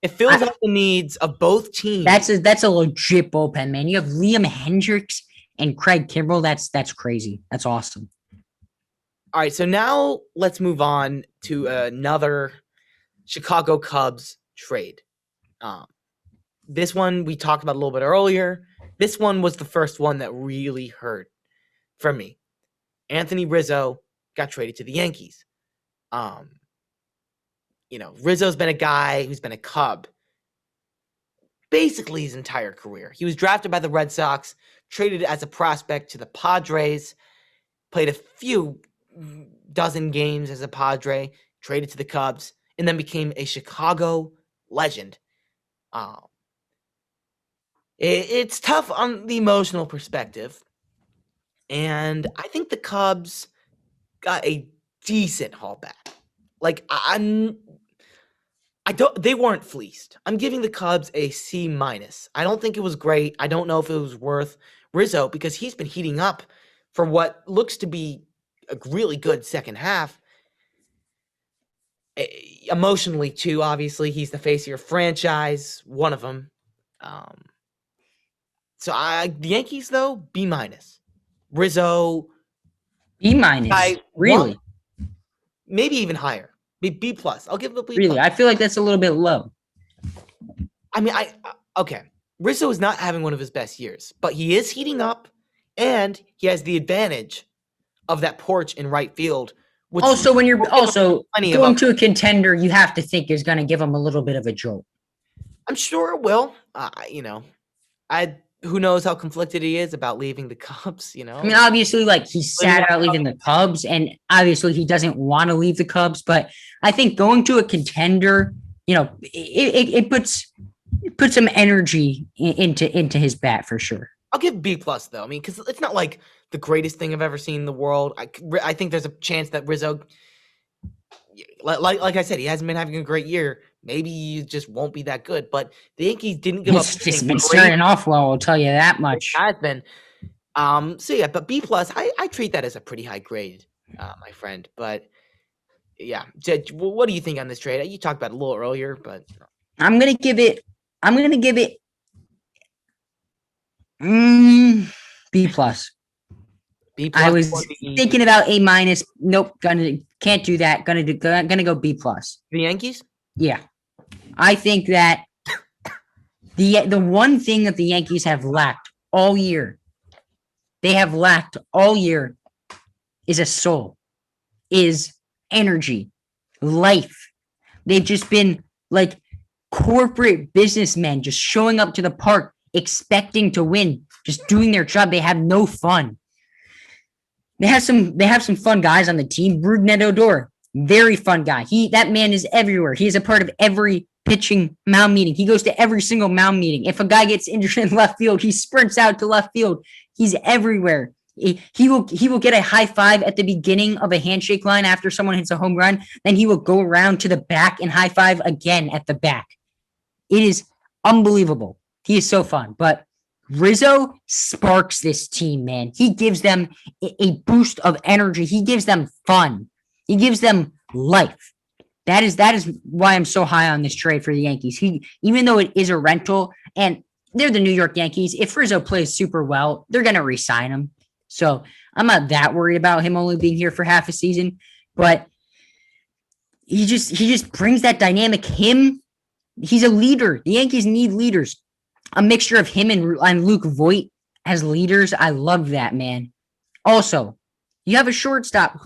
it fills out the needs of both teams. That's a legit bullpen, man. You have Liam Hendricks and Craig Kimbrell. That's crazy. That's awesome. All right, so now let's move on to another Chicago Cubs trade. This one we talked about a little bit earlier. This one was the first one that really hurt for me. Anthony Rizzo got traded to the Yankees. Rizzo's been a guy who's been a Cub basically his entire career. He was drafted by the Red Sox, traded as a prospect to the Padres, played a few dozen games as a Padre, traded to the Cubs, and then became a Chicago legend. It's tough on the emotional perspective, and I think the Cubs got a decent haul back. Like they weren't fleeced. I'm giving the Cubs a C-. I don't think it was great. I don't know if it was worth Rizzo because he's been heating up for what looks to be a really good second half. Emotionally, too, obviously. He's the face of your franchise, one of them. The Yankees, though, B-. Rizzo, B-, really? Maybe even higher. B+. I'll give him a B+. Really? I feel like that's a little bit low. I mean, okay. Rizzo is not having one of his best years, but he is heating up, and he has the advantage of that porch in right field. Also, when you're going to a contender, you have to think is going to give him a little bit of a jolt. I'm sure it will. Who knows how conflicted he is about leaving the Cubs, I mean, obviously, he's sad about leaving the Cubs, and obviously he doesn't want to leave the Cubs, but I think going to a contender, it puts some energy into his bat for sure. I'll give B+, though. I mean, because it's not like the greatest thing I've ever seen in the world. I think there's a chance that Rizzo, like I said, he hasn't been having a great year. Maybe he just won't be that good. But the Yankees didn't give up. It's been starting off well, I'll tell you that much. It has been. But B+, I treat that as a pretty high grade, my friend. But yeah, what do you think on this trade? You talked about it a little earlier, but I'm gonna give it B+. B+. I was thinking about A-. Nope, can't do that. Gonna go B+. The Yankees? Yeah. I think that the one thing that the Yankees have lacked all year, is a soul, is energy, life. They've just been like corporate businessmen just showing up to the park expecting to win, just doing their job. They have no fun. They have some fun guys on the team. Rougned Odor, very fun guy. That man is everywhere. He is a part of every pitching mound meeting. He goes to every single mound meeting. If a guy gets injured in left field, he sprints out to left field. He's everywhere. He will get a high five at the beginning of a handshake line after someone hits a home run. Then he will go around to the back and high five again at the back. It is unbelievable. He is so fun. But Rizzo sparks this team, man. He gives them a boost of energy. He gives them fun. He gives them life. That is why I'm so high on this trade for the Yankees. Even though it is a rental, and they're the New York Yankees, if Rizzo plays super well, they're going to re-sign him. So I'm not that worried about him only being here for half a season. But he just brings that dynamic. He's a leader. The Yankees need leaders. A mixture of him and Luke Voit as leaders. I love that, man. Also, you have a shortstop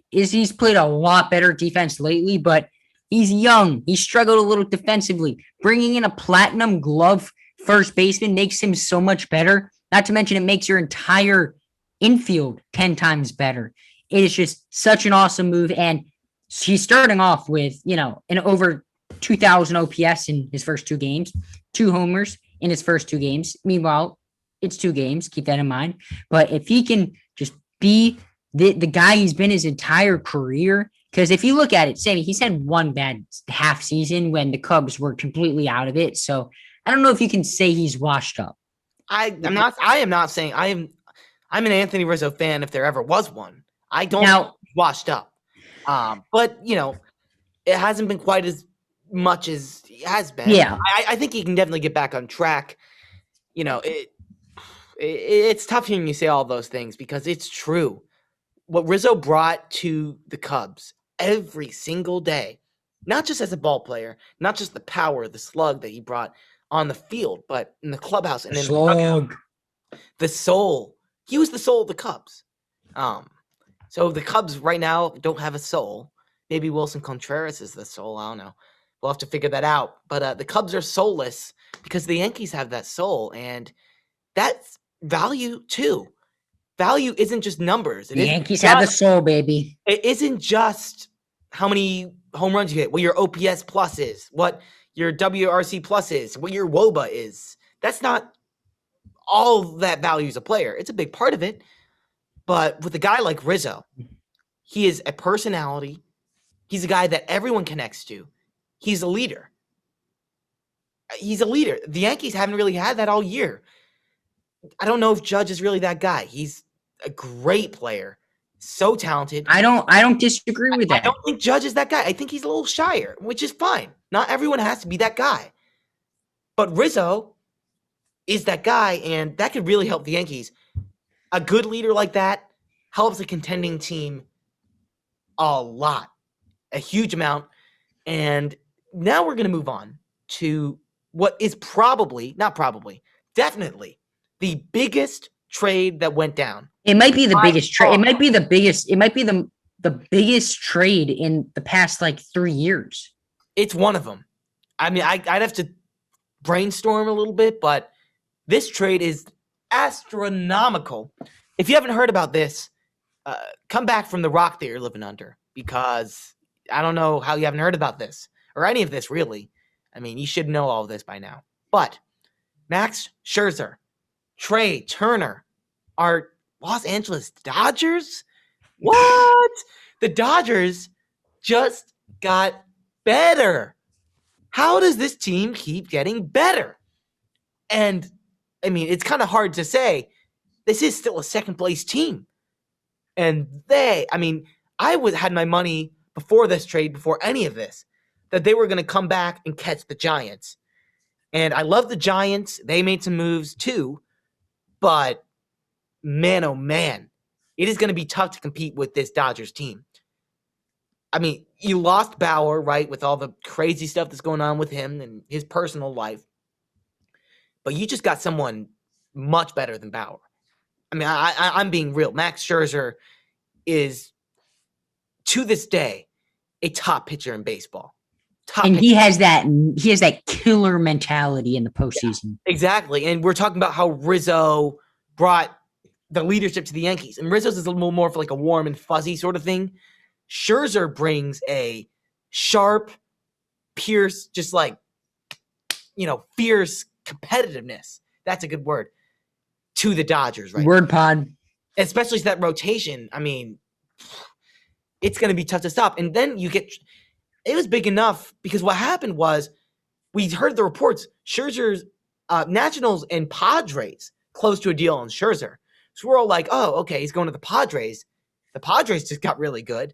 he's played a lot better defense lately, but he's young. He struggled a little defensively. Bringing in a platinum glove first baseman makes him so much better. Not to mention it makes your entire infield 10 times better. It is just such an awesome move. And he's starting off with, an over 2,000 OPS in his first 2 games, 2 homers. in his first 2 games. Meanwhile, it's 2 games. Keep that in mind. But if he can just be the guy he's been his entire career, because if you look at it, Sammy, he's had one bad half season when the Cubs were completely out of it. So I don't know if you can say he's washed up. I am not saying I'm an Anthony Rizzo fan if there ever was one. I don't Now, think he's washed up. But it hasn't been quite as much as it has been. yeah, I think he can definitely get back on track. It's tough hearing you say all those things because it's true. What Rizzo brought to the Cubs every single day, not just as a ball player, not just the power, the slug that he brought on the field, but in the clubhouse and in the dugout, the soul. He was the soul of the Cubs. So the Cubs right now don't have a soul. Maybe Wilson Contreras is the soul. I don't know. We'll have to figure that out. But the Cubs are soulless because the Yankees have that soul, and that's value too. Value isn't just numbers. the Yankees have the soul, baby. It isn't just how many home runs you hit, what your OPS plus is, what your WRC plus is, what your WOBA is. That's not all that values a player. It's a big part of it. But with a guy like Rizzo, he is a personality. He's a guy that everyone connects to. He's a leader. He's a leader. The Yankees haven't really had that all year. I don't know if Judge is really that guy. He's a great player. So talented. I don't disagree with that. I don't think Judge is that guy. I think he's a little shyer, which is fine. Not everyone has to be that guy. But Rizzo is that guy, and that could really help the Yankees. A good leader like that helps a contending team a lot, a huge amount. And now we're going to move on to what is definitely the biggest trade that went down. It might be the biggest trade. It might be the biggest. It might be the biggest trade in the past 3 years. It's one of them. I mean, I'd have to brainstorm a little bit, but this trade is astronomical. If you haven't heard about this, come back from the rock that you're living under, because I don't know how you haven't heard about this or any of this, really. I mean, you should know all of this by now. But Max Scherzer, Trey Turner, our Los Angeles Dodgers? What? The Dodgers just got better. How does this team keep getting better? And, I mean, it's kind of hard to say. This is still a second-place team. And I had my money before this trade, before any of this, that they were going to come back and catch the Giants. And I love the Giants. They made some moves too. But, man, oh man, it is going to be tough to compete with this Dodgers team. I mean, you lost Bauer, right, with all the crazy stuff that's going on with him and his personal life. But you just got someone much better than Bauer. I mean, I'm being real. Max Scherzer is, to this day, a top pitcher in baseball. He has that killer mentality in the postseason. Yeah, exactly. And we're talking about how Rizzo brought the leadership to the Yankees. And Rizzo's is a little more for a warm and fuzzy sort of thing. Scherzer brings a sharp, fierce competitiveness. That's a good word. To the Dodgers, right? Word pod. Especially that rotation. I mean, it's going to be tough to stop. And then it was big enough because what happened was we heard the reports, Scherzer's Nationals and Padres close to a deal on Scherzer. So we're all like, oh, okay, he's going to the Padres. The Padres just got really good.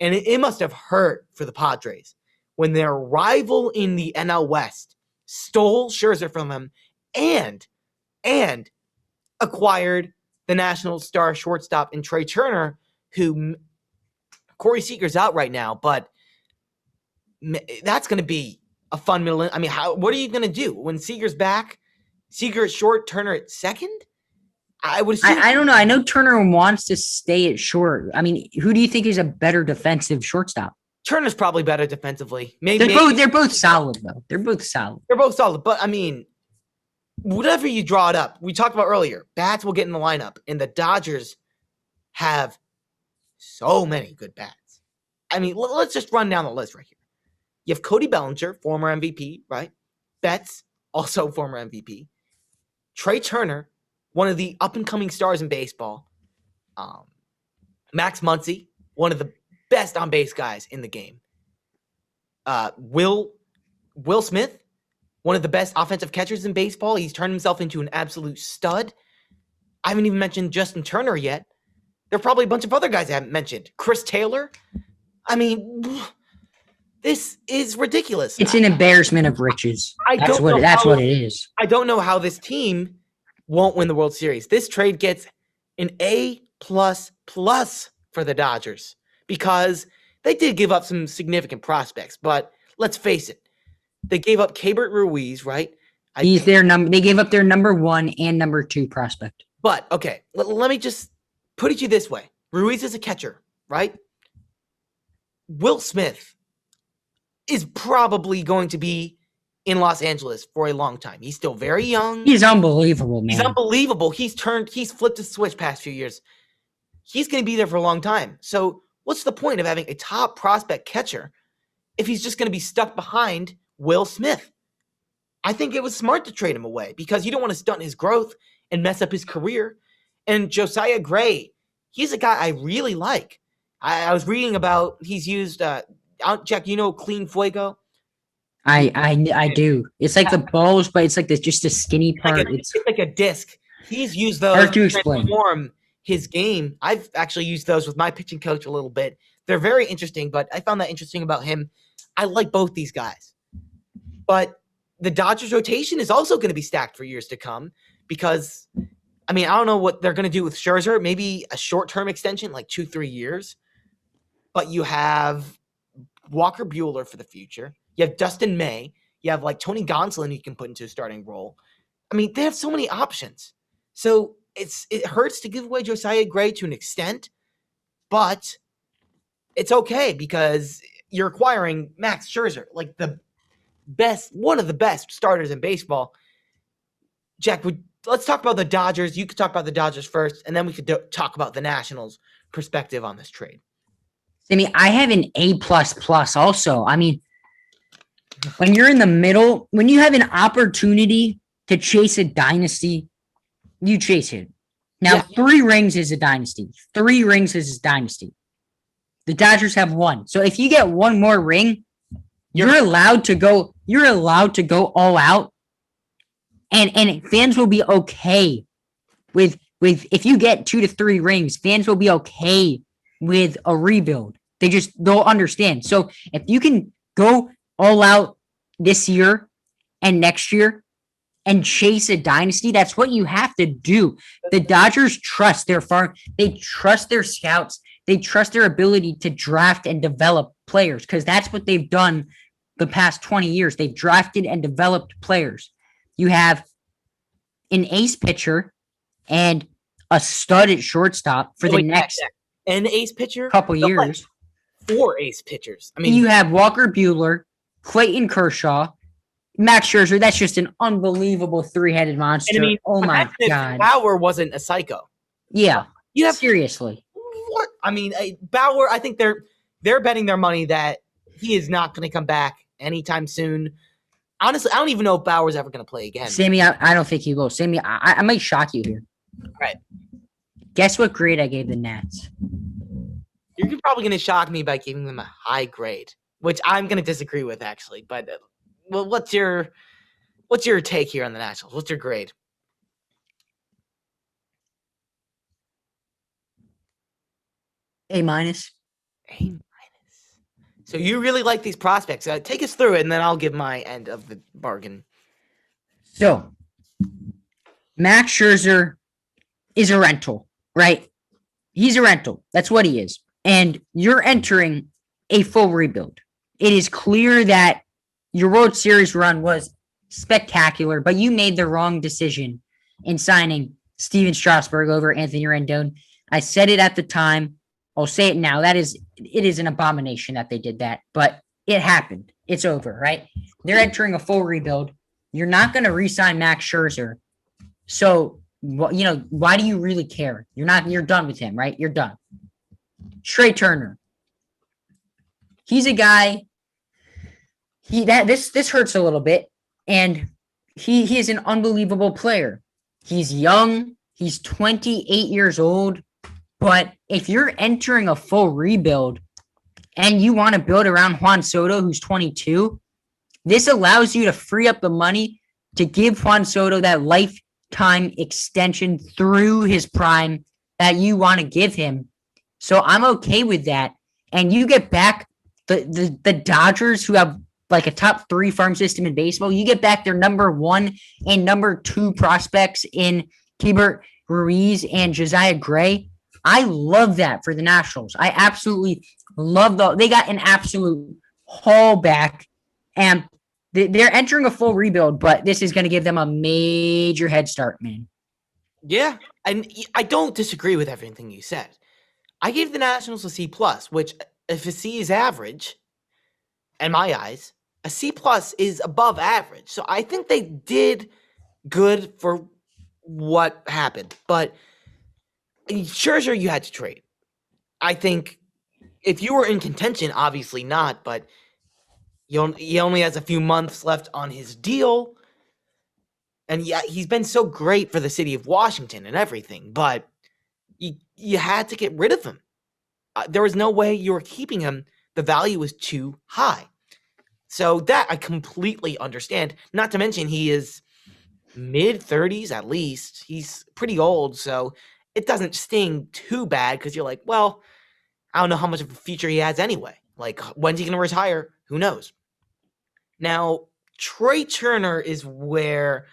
And it must have hurt for the Padres when their rival in the NL West stole Scherzer from them and acquired the National star shortstop in Trey Turner, who Corey Seager's out right now, but that's going to be a fun middle. I mean, what are you going to do when Seager's back? Seager at short, Turner at second? I would assume. I don't know. I know Turner wants to stay at short. I mean, who do you think is a better defensive shortstop? Turner's probably better defensively. They're both solid though. They're both solid. But I mean, whatever you draw it up, we talked about earlier, bats will get in the lineup, and the Dodgers have so many good bats. I mean, let's just run down the list right here. You have Cody Bellinger, former MVP, right? Betts, also former MVP. Trey Turner, one of the up-and-coming stars in baseball. Max Muncy, one of the best on-base guys in the game. Will Smith, one of the best offensive catchers in baseball. He's turned himself into an absolute stud. I haven't even mentioned Justin Turner yet. There are probably a bunch of other guys I haven't mentioned. Chris Taylor. I mean, this is ridiculous. It's an embarrassment of riches. That's what it is. I don't know how this team won't win the World Series. This trade gets an A++ for the Dodgers because they did give up some significant prospects, but let's face it. They gave up Keibert Ruiz, right? They gave up their number 1 and number 2 prospect. But, okay, let me just put it to you this way. Ruiz is a catcher, right? Will Smith is probably going to be in Los Angeles for a long time. He's still very young. He's unbelievable, man. He's unbelievable. He's flipped a switch past few years. He's going to be there for a long time. So what's the point of having a top prospect catcher if he's just going to be stuck behind Will Smith? I think it was smart to trade him away because you don't want to stunt his growth and mess up his career. And Josiah Gray, he's a guy I really like. I was reading about he's used Jack, you know Clean Fuego? I do. It's like the balls, but it's like just a skinny part. It's like a disc. He's used those hard to explain. Transform his game. I've actually used those with my pitching coach a little bit. They're very interesting, but I found that interesting about him. I like both these guys. But the Dodgers rotation is also going to be stacked for years to come because, I mean, I don't know what they're going to do with Scherzer. Maybe a short-term extension, like 2-3 years. But you have Walker Buehler for the future. You have Dustin May. You have like Tony Gonsolin you can put into a starting role. I mean, they have so many options. So it hurts to give away Josiah Gray to an extent, but it's okay because you're acquiring Max Scherzer, like one of the best starters in baseball. Jack, let's talk about the Dodgers. You could talk about the Dodgers first, and then we could talk about the Nationals' perspective on this trade. Sammy, I have an A++ also. I mean, when you're in the middle, when you have an opportunity to chase a dynasty, you chase it. Now, 3 rings is a dynasty. 3 rings is a dynasty. The Dodgers have 1. So if you get 1 more ring, you're allowed to go all out. And fans will be okay with if you get 2 to 3 rings, fans will be okay with a rebuild. They'll understand. So if you can go all out this year and next year and chase a dynasty, that's what you have to do. The Dodgers trust their farm. They trust their scouts. They trust their ability to draft and develop players because that's what they've done the past 20 years. They've drafted and developed players. You have an ace pitcher and a stud at shortstop for the next an ace pitcher couple years. 4 ace pitchers. I mean, you have Walker Buehler, Clayton Kershaw, Max Scherzer. That's just an unbelievable 3-headed monster. I mean, oh my God! Bauer wasn't a psycho. Yeah, seriously. What? I mean, Bauer. I think they're betting their money that he is not going to come back anytime soon. Honestly, I don't even know if Bauer's ever going to play again. Sammy, I don't think he will. Sammy, I might shock you here. All right. Guess what grade I gave the Nats? You're probably going to shock me by giving them a high grade, which I'm going to disagree with, actually. But well, what's your take here on the Nationals? What's your grade? A-. A-. So you really like these prospects. Take us through it, and then I'll give my end of the bargain. So, Max Scherzer is a rental, right? He's a rental. That's what he is. And you're entering a full rebuild. It is clear that your World Series run was spectacular, but you made the wrong decision in signing Steven Strasburg over Anthony Rendon. I said it at the time. I'll say it now. It is an abomination that they did that, but it happened. It's over, right? They're entering a full rebuild. You're not going to re-sign Max Scherzer. So, why do you really care? You're done with him, right? You're done. Trey Turner. He's a guy. This hurts a little bit, and he is an unbelievable player. He's young. He's 28 years old. But if you're entering a full rebuild and you want to build around Juan Soto, who's 22, this allows you to free up the money to give Juan Soto that lifetime extension through his prime that you want to give him. So I'm okay with that. And you get back the Dodgers, who have like a top 3 farm system in baseball. You get back their number 1 and number 2 prospects in Keibert Ruiz and Josiah Gray. I love that for the Nationals. I absolutely love they got an absolute haul back, and they're entering a full rebuild, but this is going to give them a major head start, man. Yeah, and I don't disagree with everything you said. I gave the Nationals a C+, which if a C is average, in my eyes, a C+ is above average. So I think they did good for what happened. But Scherzer, you had to trade. I think if you were in contention, obviously not, but he only has a few months left on his deal. And yeah, he's been so great for the city of Washington and everything, but you had to get rid of him. There was no way you were keeping him. The value was too high. So that I completely understand. Not to mention he is mid-30s at least. He's pretty old, so it doesn't sting too bad because you're like, well, I don't know how much of a future he has anyway. Like, when's he going to retire? Who knows? Now, Trey Turner is where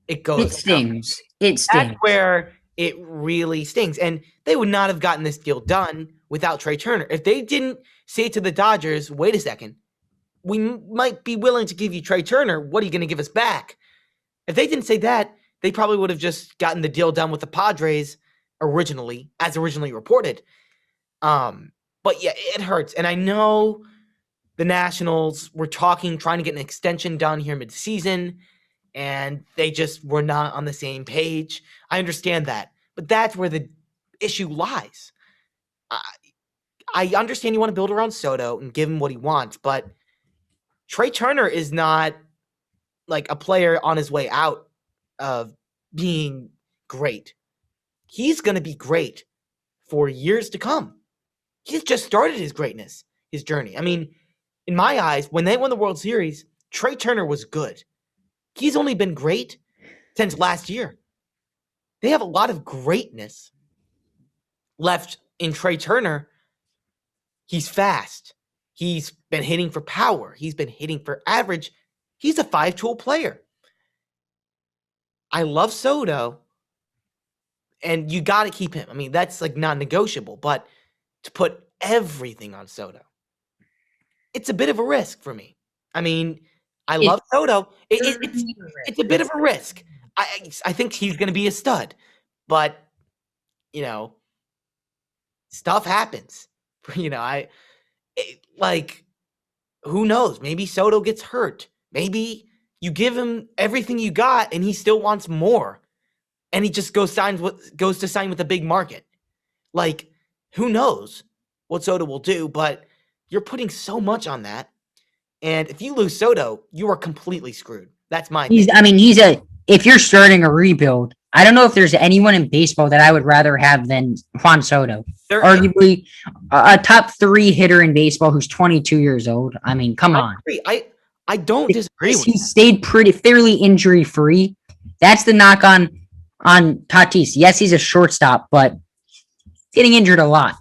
it goes. It stings. It stings. That's where it really stings. And they would not have gotten this deal done without Trey Turner. If they didn't say to the Dodgers, wait a second, we might be willing to give you Trey Turner. What are you going to give us back? If they didn't say that, they probably would have just gotten the deal done with the Padres originally, as originally reported. But yeah, it hurts. And I know the Nationals were trying to get an extension done here mid-season, and they just were not on the same page. I understand that. But that's where the issue lies. I understand you want to build around Soto and give him what he wants, but Trey Turner is not like a player on his way out of being great. He's going to be great for years to come. He's just started his greatness, his journey. I mean, in my eyes, when they won the World Series, Trey Turner was good. He's only been great since last year. They have a lot of greatness left in Trey Turner. He's fast. He's been hitting for power. He's been hitting for average. He's a 5-tool player. I love Soto, and you got to keep him. I mean, that's like non-negotiable, but to put everything on Soto, it's a bit of a risk for me. I mean, I love Soto. It's a bit of a risk. I think he's going to be a stud, but, you know, stuff happens. You know, who knows? Maybe Soto gets hurt. Maybe you give him everything you got and he still wants more. And he just goes to sign with a big market. Like, who knows what Soto will do, but you're putting so much on that. And if you lose Soto, you are completely screwed. That's my opinion. If you're starting a rebuild, I don't know if there's anyone in baseball that I would rather have than Juan Soto. Arguably a top 3 hitter in baseball who's 22 years old. I mean, come on. I don't disagree with you. He stayed fairly injury free. That's the knock on Tatis. Yes, he's a shortstop, but getting injured a lot.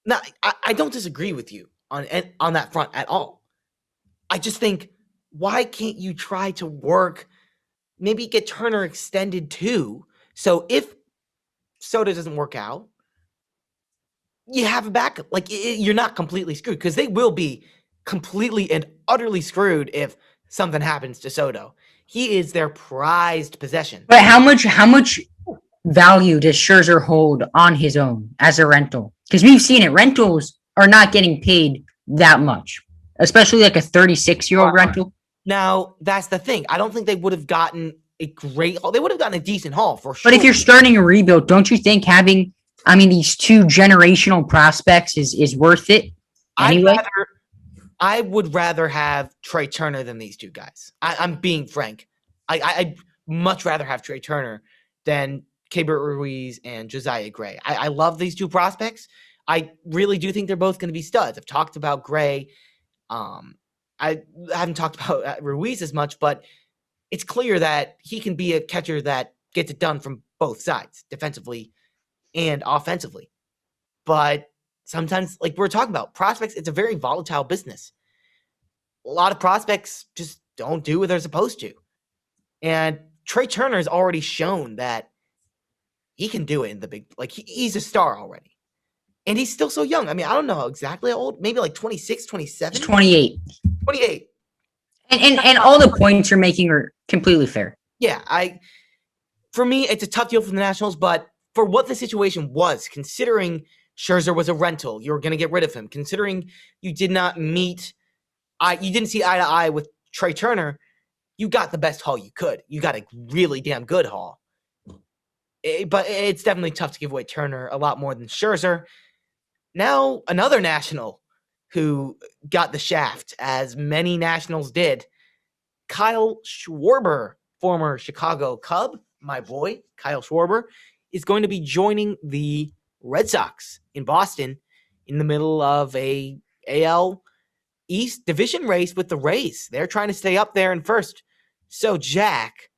No, I don't disagree with you on that front at all. I just think, why can't you try to work, maybe get Turner extended too? So if Soto doesn't work out, you have a backup. Like, you're not completely screwed, because they will be completely and utterly screwed if something happens to Soto. He is their prized possession. But how much value does Scherzer hold on his own as a rental? Because we've seen it. Rentals are not getting paid that much, especially like a 36-year-old rental. Now, that's the thing. I don't think they would have gotten a great haul. They would have gotten a decent haul for sure. But if you're starting a rebuild, don't you think having, these 2 generational prospects is worth it anyway? I would rather have Trey Turner than these 2 guys. I'm being frank. I'd much rather have Trey Turner than Keibert Ruiz and Josiah Gray. I love these two prospects. I really do think they're both going to be studs. I've talked about Gray. I haven't talked about Ruiz as much, but it's clear that he can be a catcher that gets it done from both sides, defensively and offensively. But sometimes, like we're talking about, prospects, it's a very volatile business. A lot of prospects just don't do what they're supposed to. And Trey Turner has already shown that he can do it in the big, like he's a star already. And he's still so young. I mean, I don't know exactly how old, maybe like 26, 27? He's 28. 28. And all the points you're making are completely fair. Yeah, for me, it's a tough deal for the Nationals, but for what the situation was, considering Scherzer was a rental, you were going to get rid of him, considering you did not meet, you didn't see eye to eye with Trey Turner, you got the best haul you could. You got a really damn good haul. But it's definitely tough to give away Turner a lot more than Scherzer. Now, another National who got the shaft, as many Nationals did, Kyle Schwarber, former Chicago Cub, my boy, Kyle Schwarber, is going to be joining the Red Sox in Boston in the middle of a AL East division race with the Rays. They're trying to stay up there in first. So, Jack,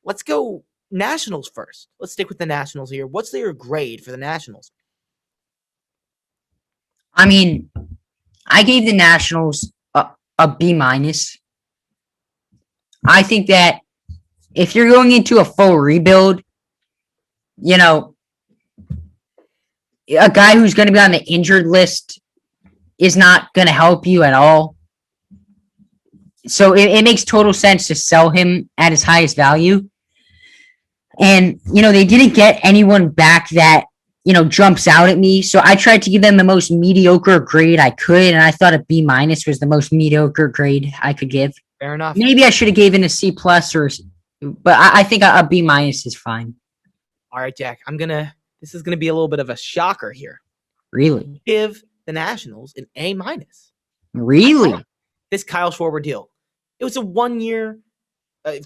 let's go Nationals first. Let's stick with the Nationals here. What's your grade for the Nationals? I mean, I gave the Nationals a B minus. I think that if you're going into a full rebuild, you know, a guy who's going to be on the injured list is not going to help you at all. So it makes total sense to sell him at his highest value. And, they didn't get anyone back that, jumps out at me. So I tried to give them the most mediocre grade I could. And I thought a B minus was the most mediocre grade I could give. Fair enough. Maybe I should have given a C plus but I think a B minus is fine. All right, Jack, this is going to be a little bit of a shocker here. Really? Give the Nationals an A minus. Really? This Kyle Schwarber deal. It was a 1-year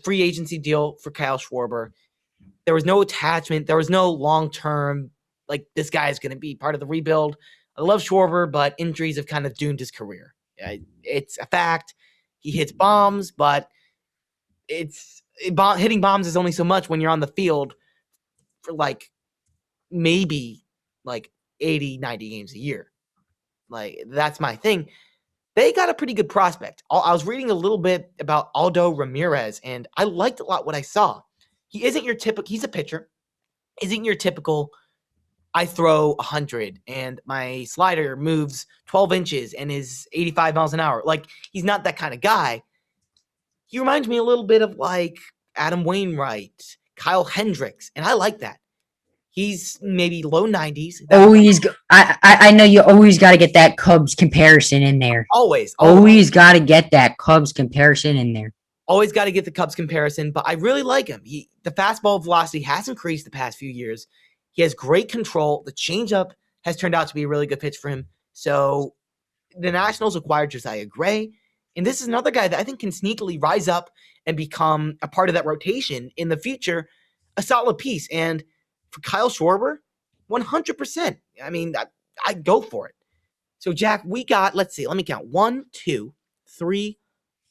free agency deal for Kyle Schwarber. There was no attachment. There was no long-term, like, this guy is going to be part of the rebuild. I love Schwarber, but injuries have kind of doomed his career. It's a fact. He hits bombs, but hitting bombs is only so much when you're on the field for, like, maybe, like, 80, 90 games a year. Like, that's my thing. They got a pretty good prospect. I was reading a little bit about Aldo Ramirez, and I liked a lot what I saw. He isn't your typical, he's a pitcher, isn't your typical, I throw 100 and my slider moves 12 inches and is 85 miles an hour. Like, he's not that kind of guy. He reminds me a little bit of, like, Adam Wainwright, Kyle Hendricks, and I like that. He's maybe low 90s. I know you always got to get that Cubs comparison in there. Always got to get that Cubs comparison in there. Always got to get the Cubs comparison, but I really like him. The fastball velocity has increased the past few years. He has great control. The changeup has turned out to be a really good pitch for him. So the Nationals acquired Josiah Gray, and this is another guy that I think can sneakily rise up and become a part of that rotation in the future, a solid piece. And for Kyle Schwarber, 100%. I mean, I'd go for it. So, Jack, we got, let's see, let me count. 1, 2, 3,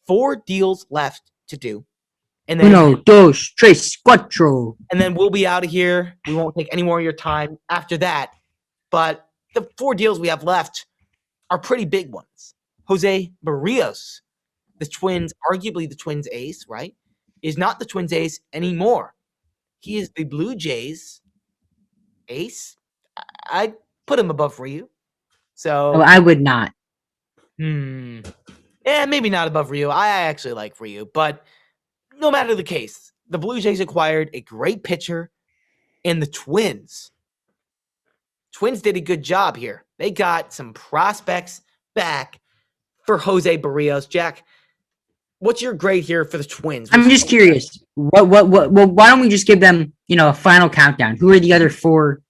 4 deals left to do. And then, 1, 2, 3, 4. And then we'll be out of here. We won't take any more of your time after that. But the 4 deals we have left are pretty big ones. Jose Barrios, the Twins, arguably the Twins ace, right, is not the Twins ace anymore. He is the Blue Jays ace. I'd put him above Ryu. So I would not. Yeah, maybe not above Ryu. I actually like Ryu, but no matter the case, the Blue Jays acquired a great pitcher, and the Twins did a good job here. They got some prospects back for Jose Barrios. Jack, what's your grade here for the Twins? I'm just curious. Why don't we just give them, a final countdown? Who are the other 4?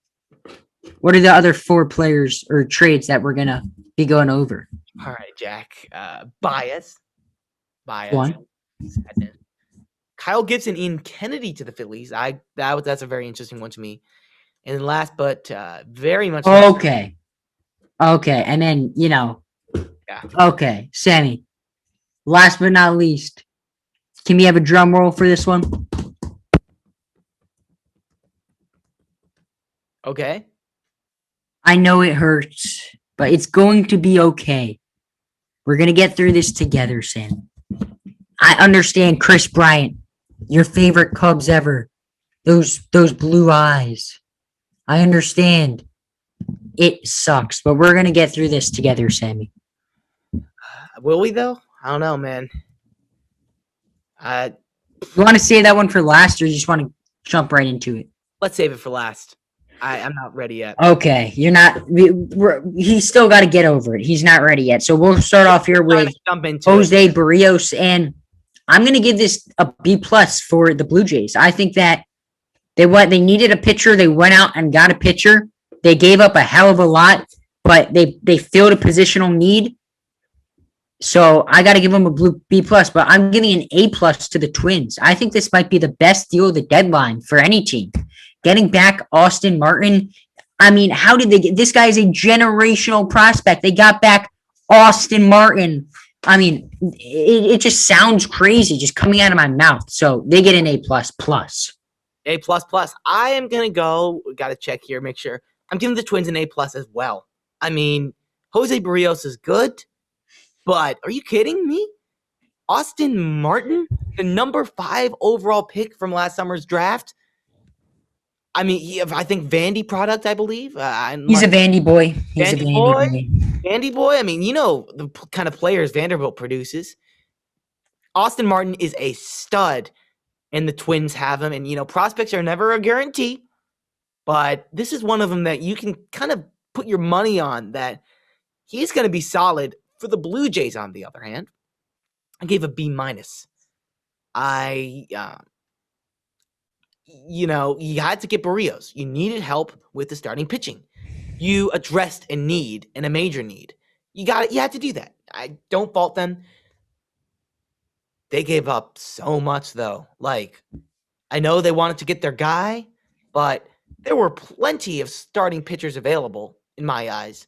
What are the other 4 players or trades that we're gonna be going over? All right, Jack. Bias. 1. Sadness. Kyle Gibson, Ian Kennedy to the Phillies. That's a very interesting one to me. And then last, but very much not. Okay. Okay. And then, Yeah. okay, Sammy. Last but not least, can we have a drum roll for this one? Okay. I know it hurts, but it's going to be okay. We're going to get through this together, Sam. I understand Chris Bryant, your favorite Cubs ever. Those blue eyes. I understand. It sucks, but we're going to get through this together, Sammy. Will we though? I don't know, man. You want to save that one for last, or you just want to jump right into it? Let's save it for last. I'm not ready yet. Okay, you're not. He's still got to get over it. He's not ready yet. So we'll start off here with Jose Barrios, and I'm going to give this a B plus for the Blue Jays. I think that they needed a pitcher. They went out and got a pitcher. They gave up a hell of a lot, but they filled a positional need. So I got to give them a B plus, but I'm giving an A plus to the Twins. I think this might be the best deal of the deadline for any team. Getting back Austin Martin. I mean, how did they get this guy is a generational prospect. They got back Austin Martin. I mean, it just sounds crazy just coming out of my mouth. So they get an A plus plus. A plus plus. I am gonna go. Got to check here, make sure. I'm giving the Twins an A plus as well. I mean, Jose Barrios is good, but are you kidding me? Austin Martin, the number 5 overall pick from last summer's draft. I mean, I think Vandy product, I believe. He's a Vandy boy. He's Vandy boy. Vandy boy. I mean, you know the kind of players Vanderbilt produces. Austin Martin is a stud, and the Twins have him. And, prospects are never a guarantee, but this is one of them that you can kind of put your money on that he's going to be solid. For the Blue Jays, on the other hand, I gave a B minus. You had to get Barrios. You needed help with the starting pitching. You addressed a need and a major need. You had to do that. I don't fault them. They gave up so much, though. Like, I know they wanted to get their guy, but there were plenty of starting pitchers available, in my eyes,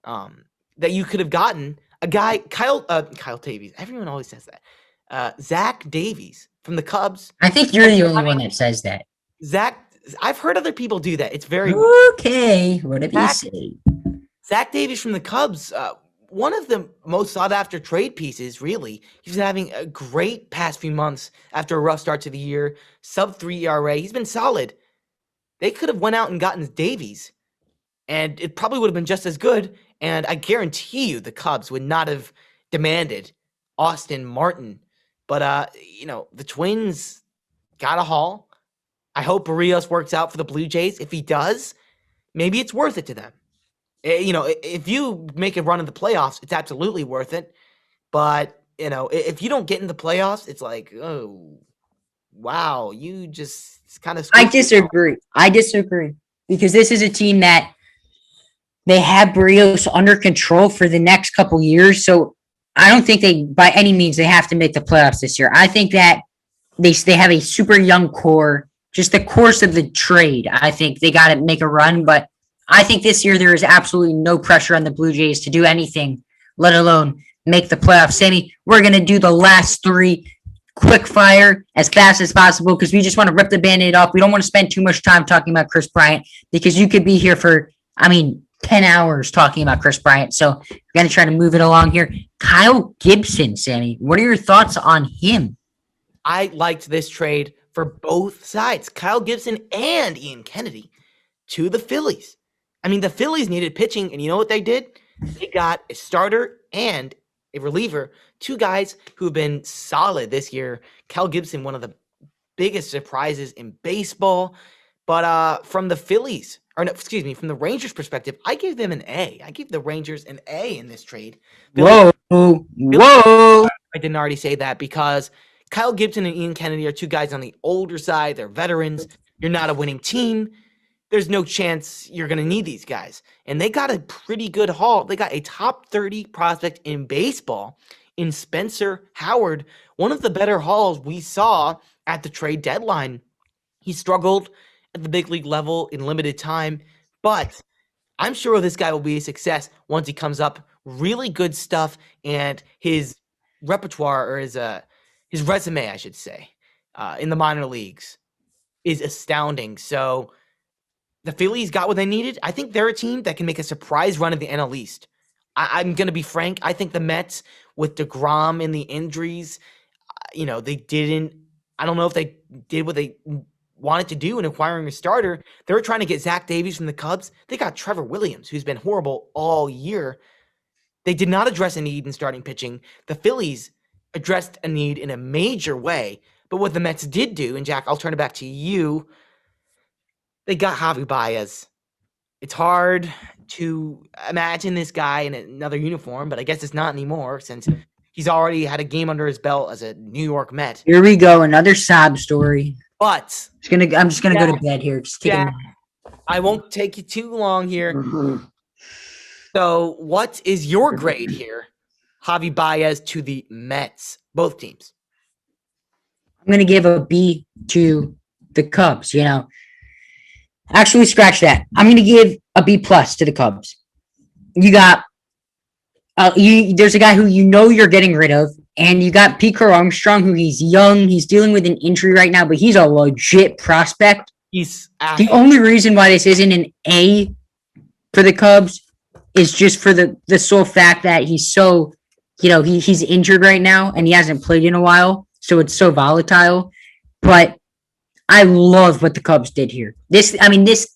that you could have gotten. A guy, Kyle Davies. Everyone always says that. Zach Davies from the Cubs. I think you're the only one that says that. I've heard other people do that. It's very okay. Whatever you say. Zach Davies from the Cubs, one of the most sought after trade pieces, really. He's having a great past few months after a rough start to the year. Sub-3 ERA. He's been solid. They could have went out and gotten Davies, and it probably would have been just as good. And I guarantee you the Cubs would not have demanded Austin Martin. But, the Twins got a haul. I hope Barrios works out for the Blue Jays. If he does, maybe it's worth it to them. If you make a run in the playoffs, it's absolutely worth it. But, if you don't get in the playoffs, it's like, oh, wow, you just kind of... I disagree. Because this is a team that they have Barrios under control for the next couple years. So I don't think by any means, they have to make the playoffs this year. I think that they have a super young core. Just the course of the trade, I think they got to make a run. But I think this year there is absolutely no pressure on the Blue Jays to do anything, let alone make the playoffs. Sammy, we're going to do the last 3 quick fire as fast as possible because we just want to rip the Band-Aid off. We don't want to spend too much time talking about Chris Bryant because you could be here for, 10 hours talking about Chris Bryant. So we're going to try to move it along here. Kyle Gibson, Sammy, what are your thoughts on him? I liked this trade for both sides, Kyle Gibson and Ian Kennedy to the Phillies. The Phillies needed pitching, and you know what they did? They got a starter and a reliever, 2 guys who've been solid this year. Kyle Gibson, one of the biggest surprises in baseball. But from the from the Rangers' perspective, I gave them an A. I gave the Rangers an A in this trade. Whoa. I didn't already say that because Kyle Gibson and Ian Kennedy are 2 guys on the older side. They're veterans. You're not a winning team. There's no chance you're going to need these guys. And they got a pretty good haul. They got a top 30 prospect in baseball in Spencer Howard, one of the better hauls we saw at the trade deadline. He struggled at the big league level in limited time, but I'm sure this guy will be a success once he comes up. Really good stuff, and his repertoire, or his resume, I should say, in the minor leagues is astounding. So the Phillies got what they needed. I think they're a team that can make a surprise run at the NL East. I'm going to be frank. I think the Mets, with DeGrom and the injuries, they didn't. I don't know if they did what they wanted to do in acquiring a starter. They were trying to get Zach Davies from the Cubs. They got Trevor Williams, who's been horrible all year. They did not address a need in starting pitching. The Phillies addressed a need in a major way. But what the Mets did do, and Jack, I'll turn it back to you, they got Javi Baez. It's hard to imagine this guy in another uniform, but I guess it's not anymore since he's already had a game under his belt as a New York Met. Here we go, another sob story. But I'm just gonna go to bed here. Just take I won't take you too long here. So, what is your grade here, Javi Baez to the Mets, both teams? I'm gonna give a B to the Cubs. Actually, scratch that. I'm gonna give a B plus to the Cubs. You got there's a guy who you're getting rid of, and you got Pico Armstrong, who he's young, he's dealing with an injury right now, but he's a legit prospect. He's the only reason why this isn't an A for the Cubs is just for the sole fact that he's so, he's injured right now and he hasn't played in a while, so it's so volatile. But I love what the Cubs did here. This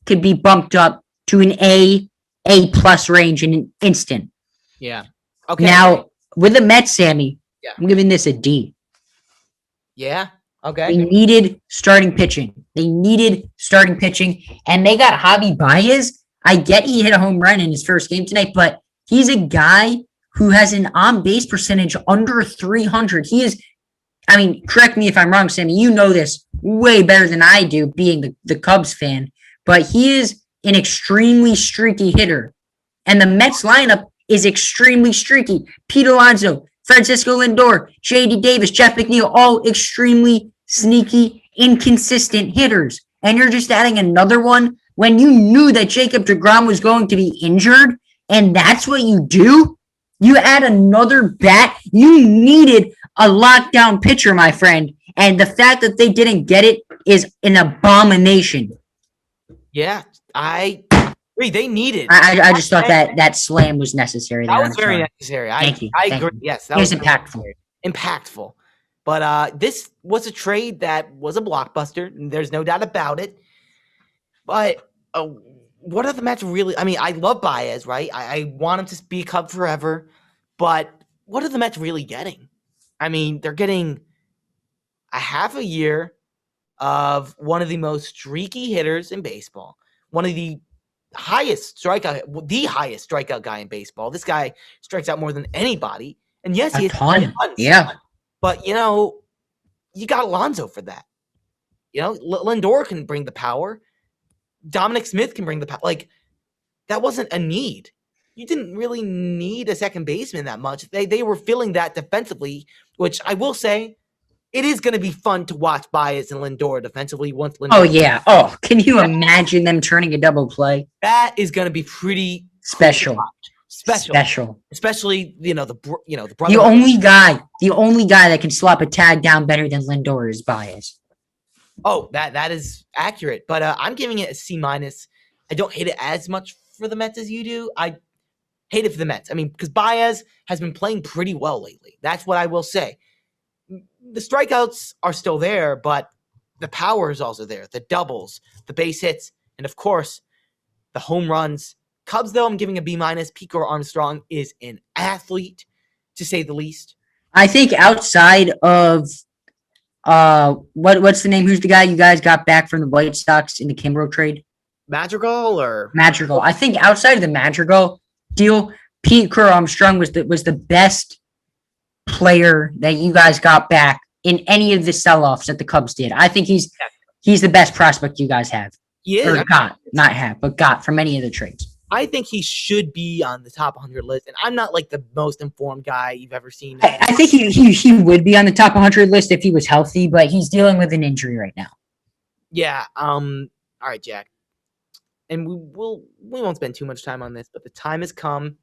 could be bumped up to an A plus range in an instant. Yeah. Okay. Now, with the Mets, Sammy, I'm giving this a D. Yeah. Okay. They needed starting pitching. And they got Javi Baez. I get he hit a home run in his first game tonight, but he's a guy who has an on-base percentage under 300. He is, correct me if I'm wrong, Sammy, you know this way better than I do, being the Cubs fan, but he is an extremely streaky hitter. And the Mets lineup is extremely streaky. Pete Alonso, Francisco Lindor, J.D. Davis, Jeff McNeil, all extremely sneaky, inconsistent hitters. And you're just adding another one when you knew that Jacob deGrom was going to be injured, and that's what you do? You add another bat? You needed a lockdown pitcher, my friend. And the fact that they didn't get it is an abomination. Yeah, I agree. They needed. I just thought that slam was necessary. That was very necessary. Thank you. I agree. Yes, that was impactful. Impactful. But this was a trade that was a blockbuster. There's no doubt about it. But what are the Mets really? I love Baez, right? I want him to be a Cub forever. But what are the Mets really getting? They're getting a half a year of one of the most streaky hitters in baseball, one of the highest strikeout guy in baseball. This guy strikes out more than anybody. And yes, he has tons. Yeah. But, you got Alonso for that. Lindor can bring the power. Dominic Smith can bring the power. That wasn't a need. You didn't really need a second baseman that much. They were filling that defensively, which I will say, it is going to be fun to watch Baez and Lindor defensively once Lindor. Oh, yeah. Oh, can you imagine them turning a double play? That is going to be pretty special. Especially, the brother. The only guy that can slap a tag down better than Lindor is Baez. Oh, that is accurate. But I'm giving it a C-. I don't hate it as much for the Mets as you do. I hate it for the Mets. Because Baez has been playing pretty well lately. That's what I will say. The strikeouts are still there, but the power is also there. The doubles, the base hits, and of course, the home runs. Cubs, though, I'm giving a B-. Pico Armstrong is an athlete, to say the least. I think outside of what's the name? Who's the guy you guys got back from the White Sox in the Kimbrel trade? Madrigal. I think outside of the Madrigal deal, Pico Armstrong was the best player that you guys got back in any of the sell-offs that the Cubs did. I think he's the best prospect you guys have. Yeah, or got from any of the trades. I think he should be on the top 100 list, and I'm not like the most informed guy you've ever seen. I think he would be on the top 100 list if he was healthy, but he's dealing with an injury right now. Yeah. All right, Jack, and we won't spend too much time on this, but the time has come.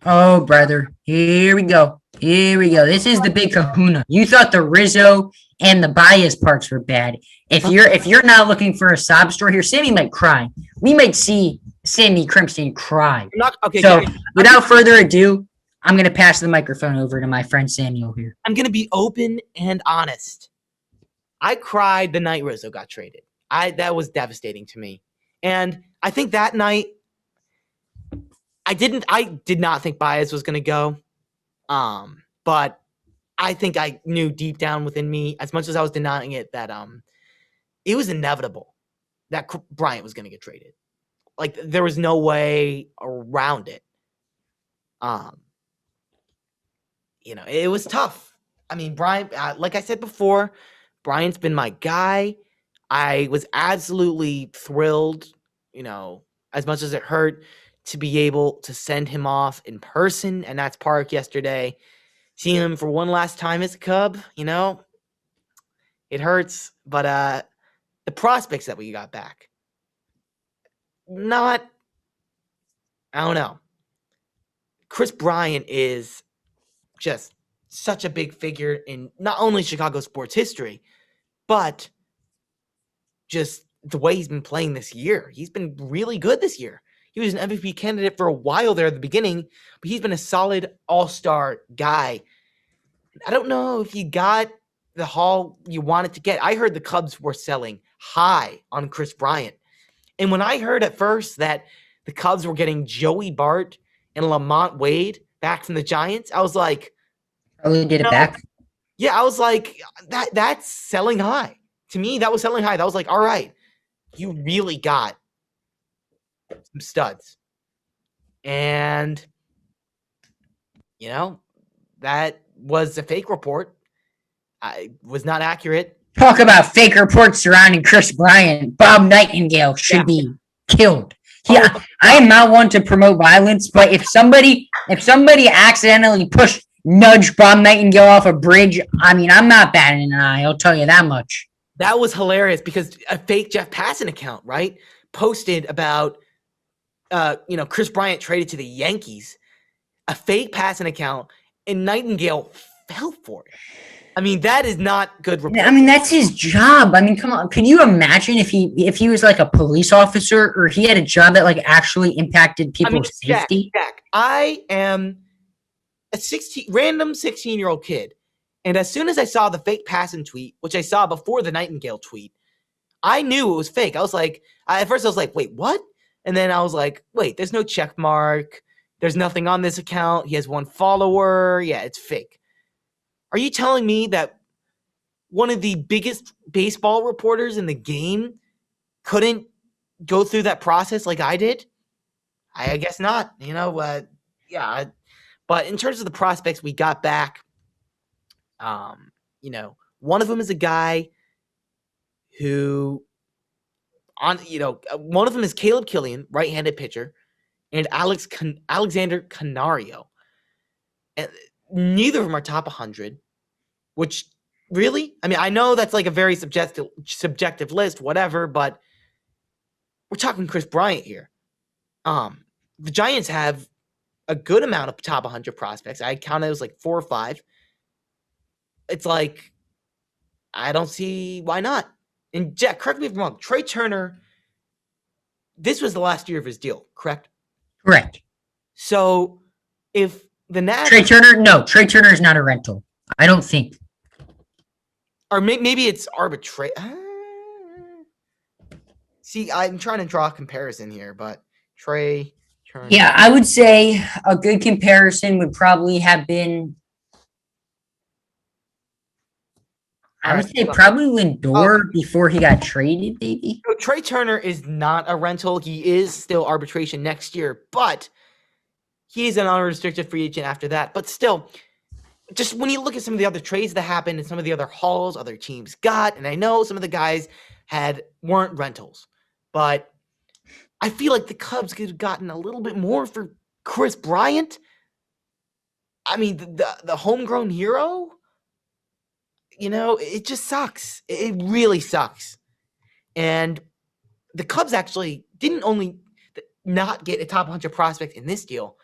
Oh, brother. Here we go. Here we go. This is the big kahuna. You thought the Rizzo and the bias parts were bad. If you're not looking for a sob story here, Sammy might cry. We might see Sammy Crimson cry. Okay. So without further ado, I'm gonna pass the microphone over to my friend Samuel here. I'm gonna be open and honest. I cried the night Rizzo got traded. That was devastating to me. And I think that night I did not think Baez was gonna go. But I think I knew deep down within me, as much as I was denying it, that it was inevitable that Bryant was gonna get traded. Like there was no way around it. It was tough. I mean, Bryant, like I said before, Bryant's been my guy. I was absolutely thrilled, as much as it hurt, to be able to send him off in person, and that's Park yesterday. Seeing him for one last time as a Cub, it hurts. But the prospects that we got back, I don't know. Chris Bryant is just such a big figure in not only Chicago sports history, but just the way he's been playing this year. He's been really good this year. He was an MVP candidate for a while there at the beginning, but he's been a solid all-star guy. I don't know if you got the haul you wanted to get. I heard the Cubs were selling high on Chris Bryant. And when I heard at first that the Cubs were getting Joey Bart and Lamont Wade back from the Giants, I was like, Probably did it back. yeah, I was like, that's selling high. To me, that was selling high. That was like, all right, you really got some studs. And, that was a fake report. I was not accurate. Talk about fake reports surrounding Chris Bryant. Bob Nightingale should be killed. Yeah, I am not one to promote violence, but if somebody accidentally nudged Bob Nightingale off a bridge, I mean, I'm not batting an eye. I'll tell you that much. That was hilarious because a fake Jeff Passan account, right, posted about, Chris Bryant traded to the Yankees, a fake Passan account, and Nightingale fell for it. I mean, that is not good reporting. I mean, that's his job. I mean, come on. Can you imagine if he was like a police officer or he had a job that like actually impacted people's safety? Jack, I am a random 16-year-old kid. And as soon as I saw the fake Passan tweet, which I saw before the Nightingale tweet, I knew it was fake. I was like, at first I was like, wait, what? And then I was like, wait, there's no check mark. There's nothing on this account. He has one follower. Yeah, it's fake. Are you telling me that one of the biggest baseball reporters in the game couldn't go through that process like I did? I guess not. Yeah. But in terms of the prospects we got back, one of them is a guy who, one of them is Caleb Killian, right-handed pitcher, and Alexander Canario. And neither of them are top 100, which really, I mean, I know that's like a very subjective list, whatever, but we're talking Chris Bryant here. The Giants have a good amount of top 100 prospects. I counted it was like 4 or 5. It's like, I don't see why not. And Jack, correct me if I'm wrong. Trey Turner, this was the last year of his deal, correct? Correct. So if the Trey Turner is not a rental. I don't think. Or maybe it's arbitrary. See, I'm trying to draw a comparison here, but Trey Turner. Yeah, I would say a good comparison would probably have been. I would say probably Lindor before he got traded, maybe. So Trey Turner is not a rental. He is still arbitration next year, but he's an unrestricted free agent after that. But still, just when you look at some of the other trades that happened and some of the other hauls other teams got, and I know some of the guys weren't rentals, but I feel like the Cubs could have gotten a little bit more for Chris Bryant. I mean, the homegrown hero, it just sucks. It really sucks. And the Cubs actually didn't only not get a top 100 prospect in this deal,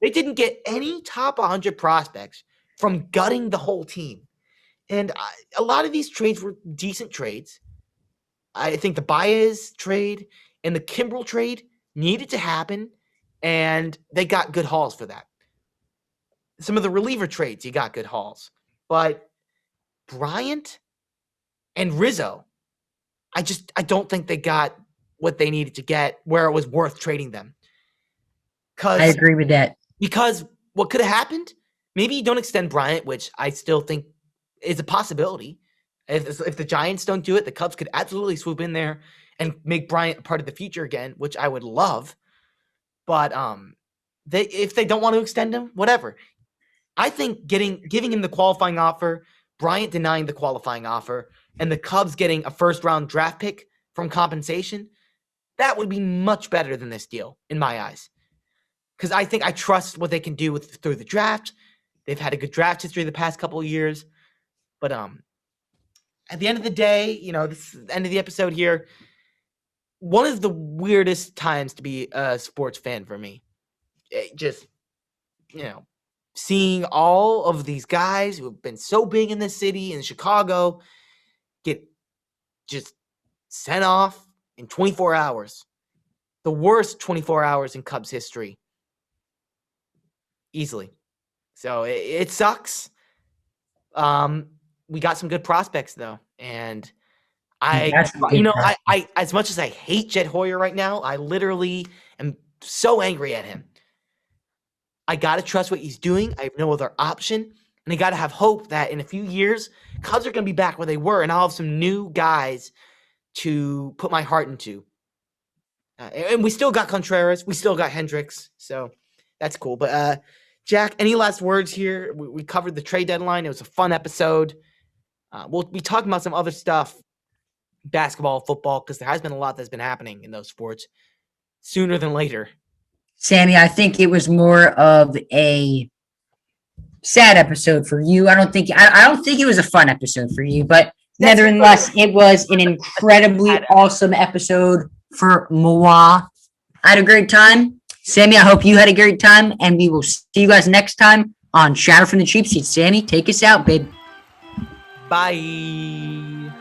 they didn't get any top 100 prospects from gutting the whole team. And a lot of these trades were decent trades. I think the Baez trade and the Kimbrel trade needed to happen, and they got good hauls for that. Some of the reliever trades, you got good hauls. But Bryant and Rizzo, I don't think they got what they needed to get where it was worth trading them. I agree with that. Because what could have happened, maybe you don't extend Bryant, which I still think is a possibility. If the Giants don't do it, the Cubs could absolutely swoop in there and make Bryant a part of the future again, which I would love. But if they don't want to extend him, whatever. I think giving him the qualifying offer, Bryant denying the qualifying offer, and the Cubs getting a first-round draft pick from compensation, that would be much better than this deal, in my eyes. Because I think I trust what they can do through the draft. They've had a good draft history the past couple of years. But at the end of the day, this is the end of the episode here. One of the weirdest times to be a sports fan for me. Just, seeing all of these guys who have been so big in this city, in Chicago, get just sent off in 24 hours. The worst 24 hours in Cubs history. Easily. So it sucks. We got some good prospects though. And I as much as I hate Jed Hoyer right now, I literally am so angry at him. I got to trust what he's doing. I have no other option. And I got to have hope that in a few years, Cubs are going to be back where they were, and I'll have some new guys to put my heart into. And we still got Contreras. We still got Hendricks. So that's cool. But Jack, any last words here? We covered the trade deadline. It was a fun episode. We'll be talking about some other stuff, basketball, football, because there has been a lot that's been happening in those sports sooner than later. Sammy, I think it was more of a sad episode for you. I don't think it was a fun episode for you, but nevertheless, it was an incredibly awesome episode for moi. I had a great time. Sammy, I hope you had a great time, and we will see you guys next time on Shatter from the Cheap Seats. Sammy, take us out, babe. Bye.